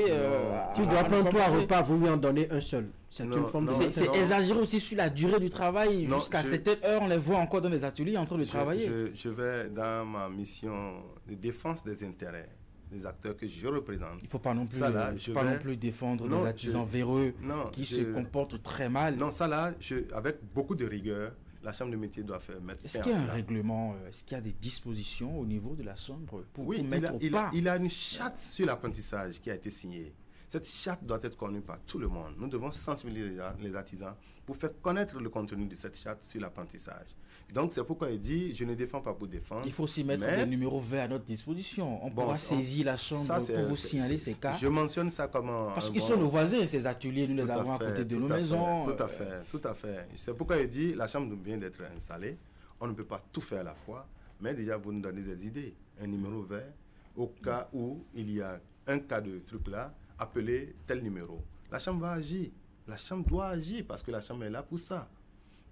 Tu dois prendre 3 repas, vous lui en donner un seul. C'est une forme de... C'est exagéré aussi sur la durée du travail. Jusqu'à certaines heures, on les voit encore dans les ateliers en train de travailler. Je vais dans ma mission de défense des intérêts des acteurs que je représente. Il ne faut pas non plus, défendre des artisans véreux qui se comportent très mal. Non, ça là, avec beaucoup de rigueur, la Chambre de métier doit mettre fin à cela. Est-ce qu'il y a un règlement, est-ce qu'il y a des dispositions au niveau de la Chambre pour mettre au pas? Il y a une charte sur l'apprentissage qui a été signée. Cette charte doit être connue par tout le monde. Nous devons sensibiliser les artisans pour faire connaître le contenu de cette charte sur l'apprentissage. Donc, c'est pourquoi il dit, je ne défends pas pour défendre. Il faut aussi mettre des numéros verts à notre disposition. On pourra saisir la chambre pour vous signaler ces cas. Je mentionne ça comme parce qu'ils sont nos voisins, ces ateliers, nous les avons à côté de nos maisons. Tout à fait. C'est pourquoi il dit, la chambre vient d'être installée. On ne peut pas tout faire à la fois, mais déjà, vous nous donnez des idées. Un numéro vert, au cas où il y a un cas de truc là, appelez tel numéro. La chambre va agir. La chambre doit agir parce que la chambre est là pour ça.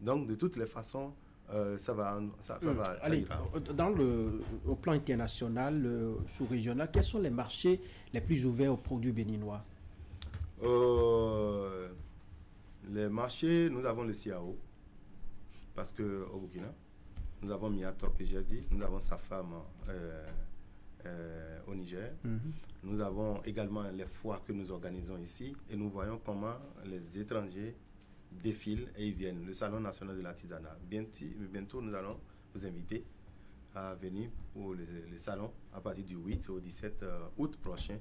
Donc, de toutes les façons, ça va. Allez, au plan international, sous-régional, quels sont les marchés les plus ouverts aux produits béninois? Les marchés, nous avons le CIAO, parce qu'au Burkina, nous avons Miatok, que j'ai dit, nous avons Safam au Niger. Nous avons également les foires que nous organisons ici et nous voyons comment les étrangers défilent et ils viennent. Le Salon national de l'artisanat. Bientôt, nous allons vous inviter à venir pour le salon à partir du 8 au 17 août prochain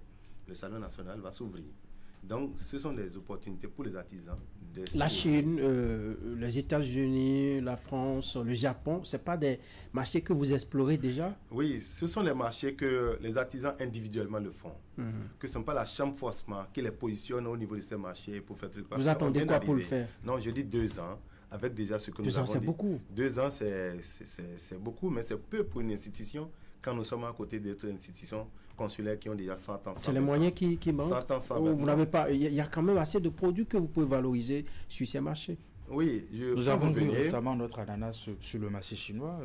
le salon national va s'ouvrir. Donc, ce sont des opportunités pour les artisans. La Chine, les États-Unis, la France, le Japon, ce n'est pas des marchés que vous explorez déjà? Oui, ce sont les marchés que les artisans individuellement le font. Que ce n'est pas la chambre forcément qui les positionne au niveau de ces marchés pour faire truc. Vous attendez quoi pour le faire? Non, je dis 2 ans, avec déjà ce que nous avons dit. 2 ans, c'est beaucoup. 2 ans, c'est beaucoup, mais c'est peu pour une institution quand nous sommes à côté d'autres institutions consulaires qui ont déjà 100 ans. C'est les moyens qui manquent. 100 ans, 120 ans. Vous n'avez pas, il y a quand même assez de produits que vous pouvez valoriser sur ces marchés. Oui, nous avons vu récemment notre ananas sur le marché chinois.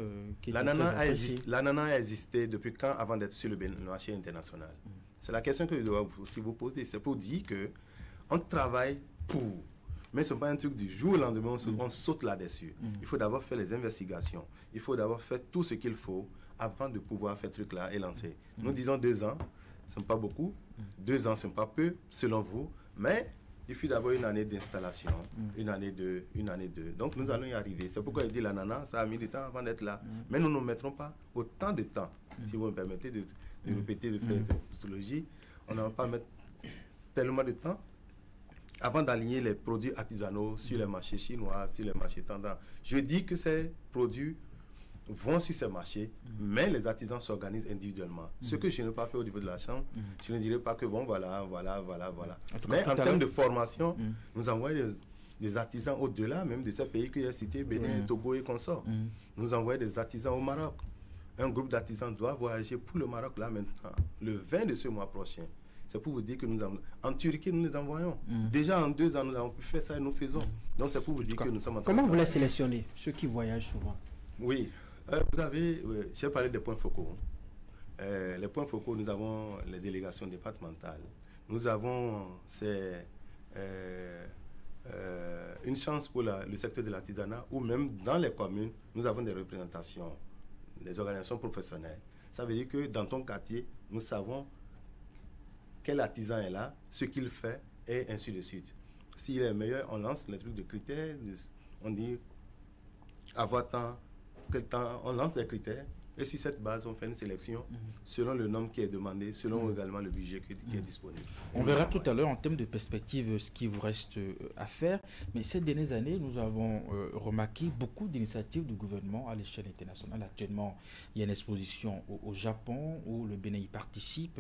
L'ananas a existé depuis quand avant d'être sur le marché international? C'est la question que je dois aussi vous poser. C'est pour dire qu'on travaille pour. Mais ce n'est pas un truc du jour au lendemain, on saute là-dessus. Il faut d'abord faire les investigations. Il faut d'abord faire tout ce qu'il faut avant de pouvoir faire ce truc-là et lancer. Nous disons 2 ans, ce n'est pas beaucoup. 2 ans, ce n'est pas peu, selon vous. Mais il faut d'abord une année d'installation, une année deux. Donc nous allons y arriver. C'est pourquoi il dit l'ananas, ça a mis du temps avant d'être là. Mais nous ne mettrons pas autant de temps, si vous me permettez de répéter, de faire une tautologie. On ne va pas mettre tellement de temps avant d'aligner les produits artisanaux sur les marchés chinois, sur les marchés tendants. Je dis que ces produits vont sur ces marchés, mais les artisans s'organisent individuellement. Ce que je n'ai pas fait au niveau de la chambre, je ne dirais pas que bon, voilà. Mais en termes de formation, nous envoyons des artisans au-delà même de ces pays que j'ai cités, Bénin, Togo et consorts. Nous envoyons des artisans au Maroc. Un groupe d'artisans doit voyager pour le Maroc là maintenant, le 20 de ce mois prochain. C'est pour vous dire que nous en Turquie, nous les envoyons. Déjà en 2 ans, nous avons pu faire ça et nous faisons. Donc c'est pour vous dire que nous sommes en train Comment vous les sélectionnez, ceux qui voyagent souvent? Oui, vous avez, j'ai parlé des points focaux. Les points focaux, nous avons les délégations départementales. Nous avons une chance pour le secteur de l'artisanat, ou même dans les communes, nous avons des représentations, les organisations professionnelles. Ça veut dire que dans ton quartier, nous savons quel artisan est là, ce qu'il fait, et ainsi de suite. S'il est meilleur, on lance les trucs de critères, on dit avoir tant, quel temps, on lance les critères, et sur cette base, on fait une sélection selon le nombre qui est demandé, selon également le budget qui est disponible. On verra tout à l'heure en termes de perspective ce qui vous reste à faire, mais ces dernières années, nous avons remarqué beaucoup d'initiatives du gouvernement à l'échelle internationale. Actuellement, il y a une exposition au Japon où le Bénin y participe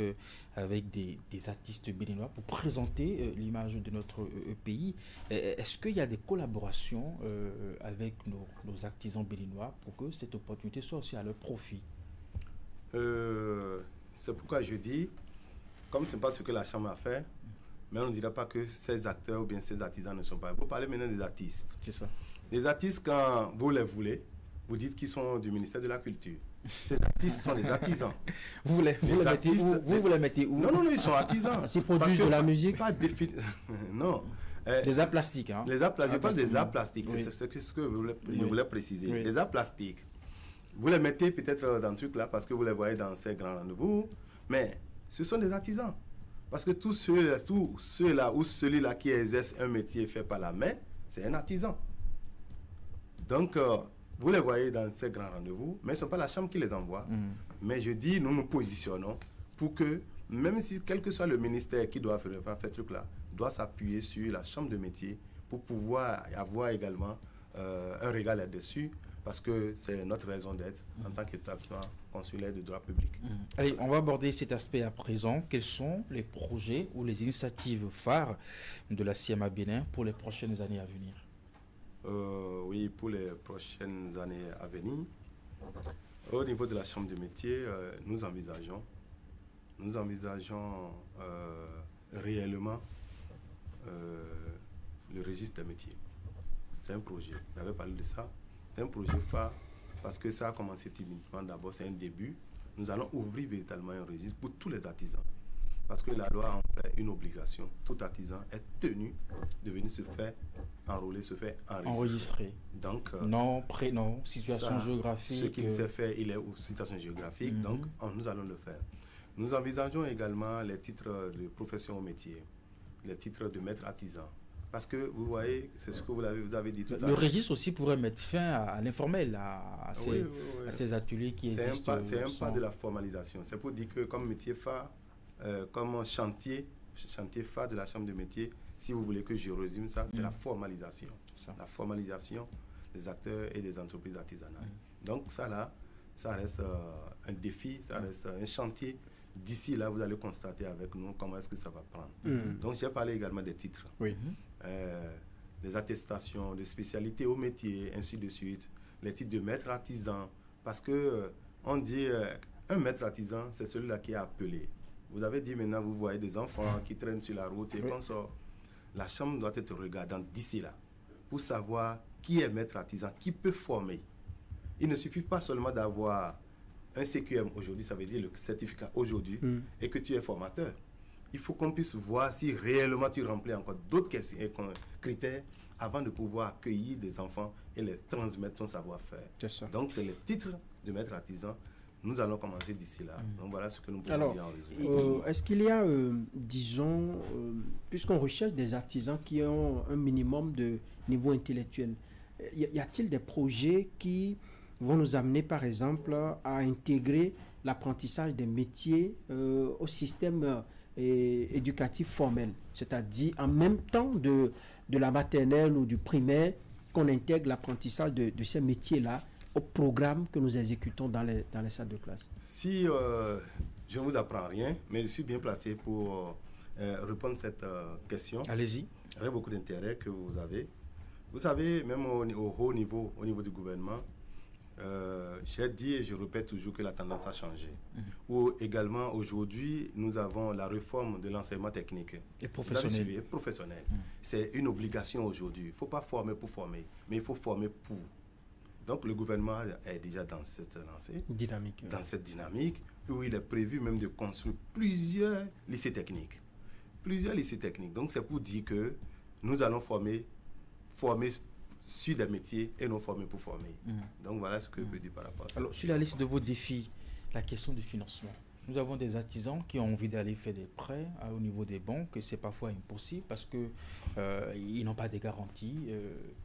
avec des artistes béninois pour présenter l'image de notre pays. Est-ce qu'il y a des collaborations avec nos artisans béninois pour que cette opportunité soit aussi à leur profit? C'est pourquoi je dis, comme ce n'est pas ce que la Chambre a fait, mais on ne dira pas que ces acteurs ou bien ces artisans ne sont pas. Vous parlez maintenant des artistes. C'est ça. Les artistes, quand vous les voulez, vous dites qu'ils sont du ministère de la Culture. Ces artistes sont des artisans. Vous les mettez où? Non, ils sont artisans. Ils produisent de la musique? Pas non. Des arts plastiques. Hein? Les arts plastiques. Je parle des arts plastiques. Oui. C'est ce que je voulais préciser. Oui. Les arts plastiques. Vous les mettez peut-être dans le truc là parce que vous les voyez dans ces grands rendez-vous, mais ce sont des artisans. Parce que tous ceux-là ou celui-là qui exerce un métier fait par la main, c'est un artisan. Donc, vous les voyez dans ces grands rendez-vous, mais ce n'est pas la Chambre qui les envoie. Mais je dis, nous nous positionnons pour que, même si quel que soit le ministère qui doit faire ce truc-là, doit s'appuyer sur la Chambre de métier pour pouvoir avoir également un regard là-dessus. Parce que c'est notre raison d'être en tant qu'établissement consulaire de droit public. Allez, on va aborder cet aspect à présent. Quels sont les projets ou les initiatives phares de la CIEMA Bénin pour les prochaines années à venir? Oui, pour les prochaines années à venir, au niveau de la Chambre de métier, nous envisageons réellement le registre des métiers. C'est un projet. J'avais parlé de ça. C'est un projet phare parce que ça a commencé timidement. D'abord, c'est un début. Nous allons ouvrir véritablement un registre pour tous les artisans. Parce que la loi en fait une obligation. Tout artisan est tenu de venir se faire enrôler, se faire enregistrer. Donc, nom, prénom, situation géographique. Ce qu'il sait faire, il est aux situations géographiques. Donc, nous allons le faire. Nous envisageons également les titres de profession au métier, les titres de maître artisan. Parce que vous voyez, c'est ce que vous avez dit tout à l'heure. Le registre aussi pourrait mettre fin à l'informel, à ces ateliers qui existent. C'est un pas de la formalisation. C'est pour dire que comme métier phare, comme chantier phare de la Chambre de métier, si vous voulez que je résume ça, c'est la formalisation. La formalisation des acteurs et des entreprises artisanales. Donc ça là, ça reste un défi, ça reste un chantier. D'ici là, vous allez constater avec nous comment est-ce que ça va prendre. Donc j'ai parlé également des titres. Oui. Les attestations de spécialité au métier, ainsi de suite. Les titres de maître artisan. Parce que on dit un maître artisan, c'est celui-là qui est appelé. Vous avez dit maintenant, vous voyez des enfants qui traînent sur la route et qu'on sort. La Chambre doit être regardante d'ici là pour savoir qui est maître artisan, qui peut former. Il ne suffit pas seulement d'avoir un CQM aujourd'hui, ça veut dire le certificat aujourd'hui, et que tu es formateur. Il faut qu'on puisse voir si réellement tu remplis encore d'autres critères avant de pouvoir accueillir des enfants et les transmettre ton savoir-faire. Donc, c'est le titre de maître artisan. Nous allons commencer d'ici là. Donc, voilà ce que nous pouvons dire en résumé. Est-ce qu'il y a, disons, puisqu'on recherche des artisans qui ont un minimum de niveau intellectuel, y a-t-il des projets qui vont nous amener, par exemple, à intégrer l'apprentissage des métiers au système éducatif formel, c'est-à-dire en même temps de la maternelle ou du primaire, qu'on intègre l'apprentissage de ces métiers-là au programme que nous exécutons dans les salles de classe? Si je ne vous apprends rien, mais je suis bien placé pour répondre à cette question. Allez-y. Avec beaucoup d'intérêt que vous avez. Vous savez, même au haut niveau, au niveau du gouvernement, j'ai dit et je répète toujours que la tendance a changé. Ou également, aujourd'hui, nous avons la réforme de l'enseignement technique. Et professionnel. Professionnel. C'est une obligation aujourd'hui. Il ne faut pas former pour former, mais il faut former pour. Donc, le gouvernement est déjà dans cette lancée, dans cette dynamique, où il est prévu même de construire plusieurs lycées techniques. Plusieurs lycées techniques. Donc, c'est pour dire que nous allons former sur des métiers et non former pour former. Donc, voilà ce que je peux dire par rapport à ça. Alors, sur la liste de vos défis, la question du financement. Nous avons des artisans qui ont envie d'aller faire des prêts au niveau des banques, et c'est parfois impossible parce qu'ils n'ont pas de garanties.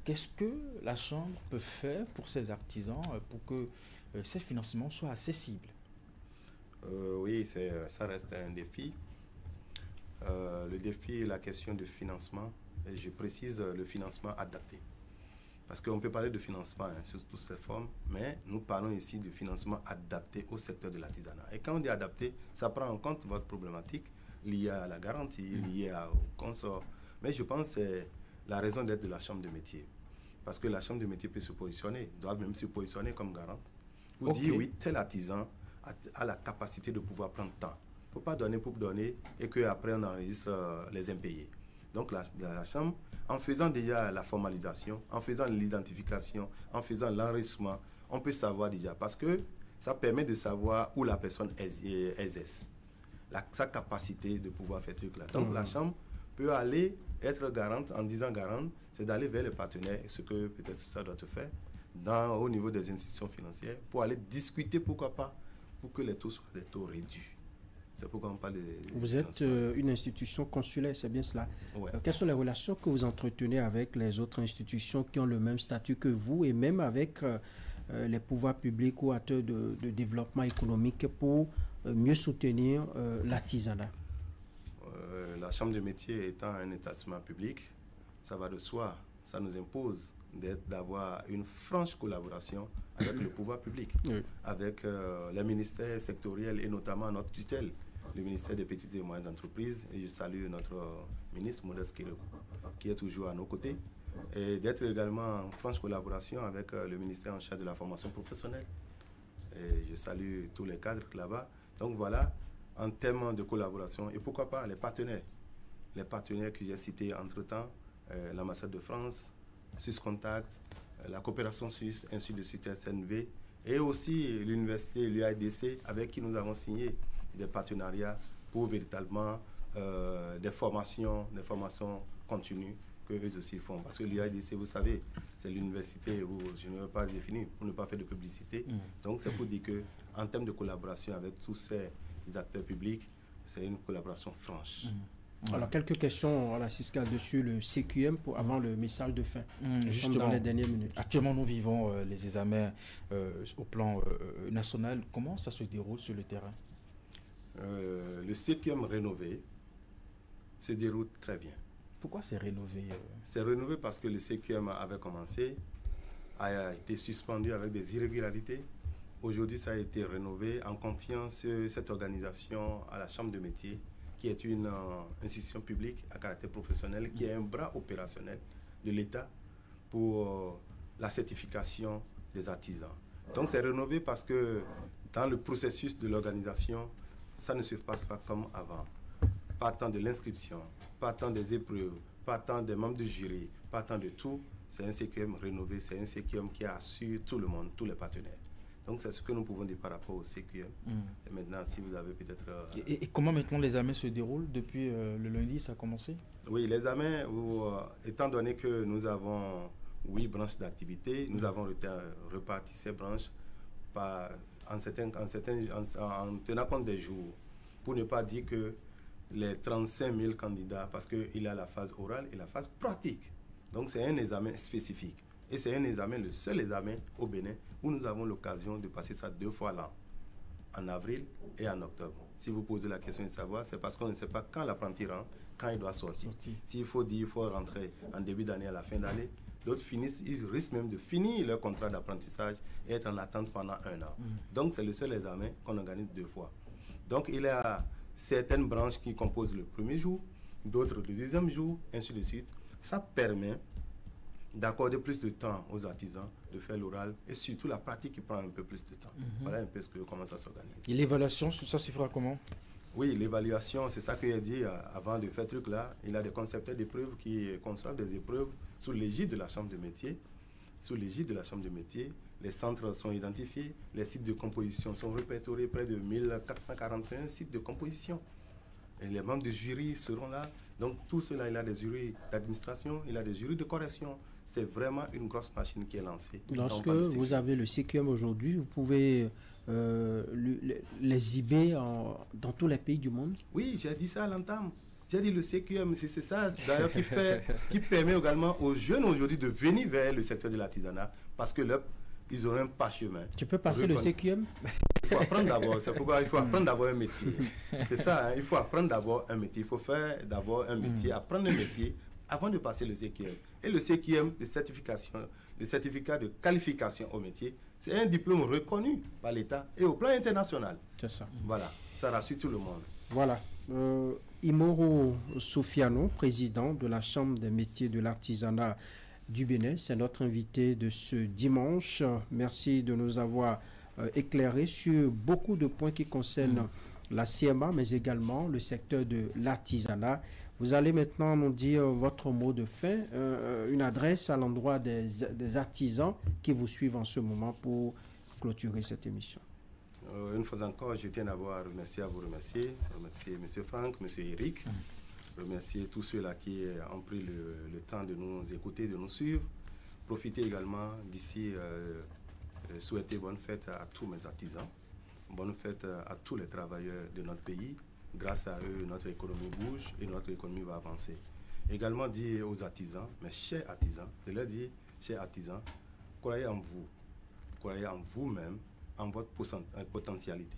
Qu'est-ce que la Chambre peut faire pour ces artisans pour que ces financements soient accessibles? Oui, ça reste un défi. Le défi est la question du financement. Et je précise le financement adapté. Parce qu'on peut parler de financement sur toutes ses formes, mais nous parlons ici de financement adapté au secteur de l'artisanat. Et quand on dit adapté, ça prend en compte votre problématique liée à la garantie, liée au consort. Mais je pense que c'est la raison d'être de la Chambre de métier. Parce que la Chambre de métier peut se positionner, doit même se positionner comme garante. Pour dire oui, tel artisan a la capacité de pouvoir prendre temps. Il ne faut pas donner pour donner et qu'après on enregistre les impayés. Donc la Chambre, en faisant déjà la formalisation, en faisant l'identification, en faisant l'enregistrement, on peut savoir déjà, parce que ça permet de savoir où la personne exerce, sa capacité de pouvoir faire ce truc-là. Donc la Chambre peut aller être garante, en disant garante, c'est d'aller vers les partenaires, ce que peut-être ça doit te faire, au niveau des institutions financières, pour aller discuter, pourquoi pas, pour que les taux soient des taux réduits. C'est pourquoi on parle de vous êtes une institution consulaire, c'est bien cela. Ouais. Quelles sont les relations que vous entretenez avec les autres institutions qui ont le même statut que vous et même avec les pouvoirs publics ou acteurs de développement économique pour mieux soutenir l'artisanat? La Chambre de métier étant un établissement public, ça va de soi. Ça nous impose d'avoir une franche collaboration avec le pouvoir public, avec les ministères sectoriels et notamment notre tutelle, le ministère des petites et moyennes entreprises. Et je salue notre ministre, Modeste Kérékou, qui est toujours à nos côtés. Et d'être également en franche collaboration avec le ministère en charge de la formation professionnelle. Et je salue tous les cadres là-bas. Donc voilà, en termes de collaboration, et pourquoi pas les partenaires que j'ai cités entre-temps, l'ambassade de France, SUSContact, la coopération suisse, ainsi de suite, SNV, et aussi l'université, l'UADC, avec qui nous avons signé des partenariats pour véritablement des formations continues que eux aussi font. Parce que l'UADC, vous savez, c'est l'université où je ne veux pas définir, pour ne pas faire de publicité. Donc c'est pour dire qu'en termes de collaboration avec tous ces acteurs publics, c'est une collaboration franche. Alors, quelques questions à la CISCA dessus le CQM avant le message de fin. Justement, dans les dernières minutes. Actuellement, nous vivons les examens au plan national. Comment ça se déroule sur le terrain? le CQM rénové se déroule très bien. Pourquoi c'est rénové C'est rénové parce que le CQM avait commencé, a été suspendu avec des irrégularités. Aujourd'hui, ça a été rénové en confiant cette organisation à la Chambre de métier, qui est une institution publique à caractère professionnel, qui est un bras opérationnel de l'État pour la certification des artisans. Donc c'est rénové parce que dans le processus de l'organisation, ça ne se passe pas comme avant. Pas tant de l'inscription, pas tant des épreuves, pas tant des membres de jury, pas tant de tout. C'est un CQM rénové, c'est un CQM qui assure tout le monde, tous les partenaires. Donc c'est ce que nous pouvons dire par rapport au CQM. Et maintenant, si vous avez peut-être... Et comment maintenant les examens se déroulent depuis le lundi, ça a commencé? Oui, les examens, étant donné que nous avons 8 branches d'activité, nous avons reparti ces branches en tenant compte des jours, pour ne pas dire que les 35 000 candidats, parce qu'il y a la phase orale et la phase pratique. Donc c'est un examen spécifique. Et c'est un examen, le seul examen au Bénin, où nous avons l'occasion de passer ça 2 fois l'an, en avril et en octobre. Si vous posez la question de savoir, c'est parce qu'on ne sait pas quand l'apprenti rentre, quand il doit sortir. S'il faut dire qu'il faut rentrer en début d'année, à la fin d'année, d'autres finissent, ils risquent même de finir leur contrat d'apprentissage et être en attente pendant 1 an. Donc c'est le seul examen qu'on organise 2 fois. Donc il y a certaines branches qui composent le premier jour, d'autres le deuxième jour, ainsi de suite. Ça permet d'accorder plus de temps aux artisans de faire l'oral et surtout la pratique qui prend un peu plus de temps. Voilà un peu comment ça s'organise. Et l'évaluation, ça se fera comment? Oui, l'évaluation, c'est ça que j'ai dit avant de faire ce truc-là. Il y a des concepteurs d'épreuves qui conçoivent des épreuves sous l'égide de la Chambre de métier. Sous l'égide de la Chambre de métier, les centres sont identifiés, les sites de composition sont répertoriés, près de 1441 sites de composition. Et les membres du jury seront là. Donc tout cela, il y a des jurys d'administration, il y a des jurys de correction. C'est vraiment une grosse machine qui est lancée. Lorsque vous avez le CQM aujourd'hui, vous pouvez les IB dans tous les pays du monde? Oui, j'ai dit ça à l'entame. J'ai dit le CQM, c'est ça d'ailleurs qui permet également aux jeunes aujourd'hui de venir vers le secteur de l'artisanat parce que ils auront un parchemin. Tu peux passer le CQM? Il faut apprendre d'abord, c'est pourquoi il faut apprendre d'abord un métier. C'est ça, hein, il faut apprendre d'abord un métier. Il faut faire d'abord un métier, apprendre un métier avant de passer le CQM. Et le CQM, le certificat de qualification au métier, c'est un diplôme reconnu par l'État et au plan international. C'est ça. Voilà, ça rassure tout le monde. Voilà. Imoro Sofiano, président de la Chambre des métiers de l'artisanat du Bénin, c'est notre invité de ce dimanche. Merci de nous avoir éclairé sur beaucoup de points qui concernent la CMA, mais également le secteur de l'artisanat. Vous allez maintenant nous dire votre mot de fin, une adresse à l'endroit des artisans qui vous suivent en ce moment pour clôturer cette émission. Une fois encore, je tiens d'abord à vous remercier M. Franck, M. Eric, remercier tous ceux-là qui ont pris le temps de nous écouter, de nous suivre. Profiter également d'ici, souhaiter bonne fête à tous mes artisans, bonne fête à tous les travailleurs de notre pays. Grâce à eux, notre économie bouge et notre économie va avancer. Également dire aux artisans, mes chers artisans, je leur dis, chers artisans, croyez en vous, croyez en vous-même, en votre potentialité.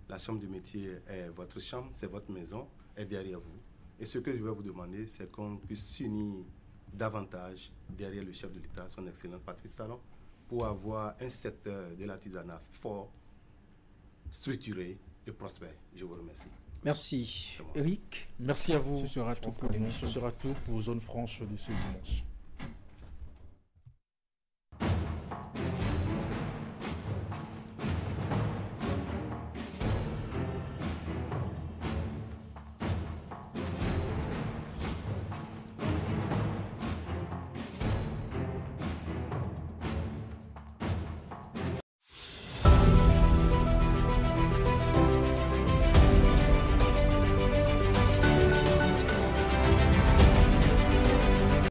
La chambre du métier est votre chambre, c'est votre maison, est derrière vous. Et ce que je vais vous demander, c'est qu'on puisse s'unir davantage derrière le chef de l'État, son Excellence Patrice Talon, pour avoir un secteur de l'artisanat fort, structuré et prospère. Je vous remercie. Merci. Eric. Merci à vous. Ce sera tout pour l'émission. Ce sera tout pour Zone Franche de ce dimanche.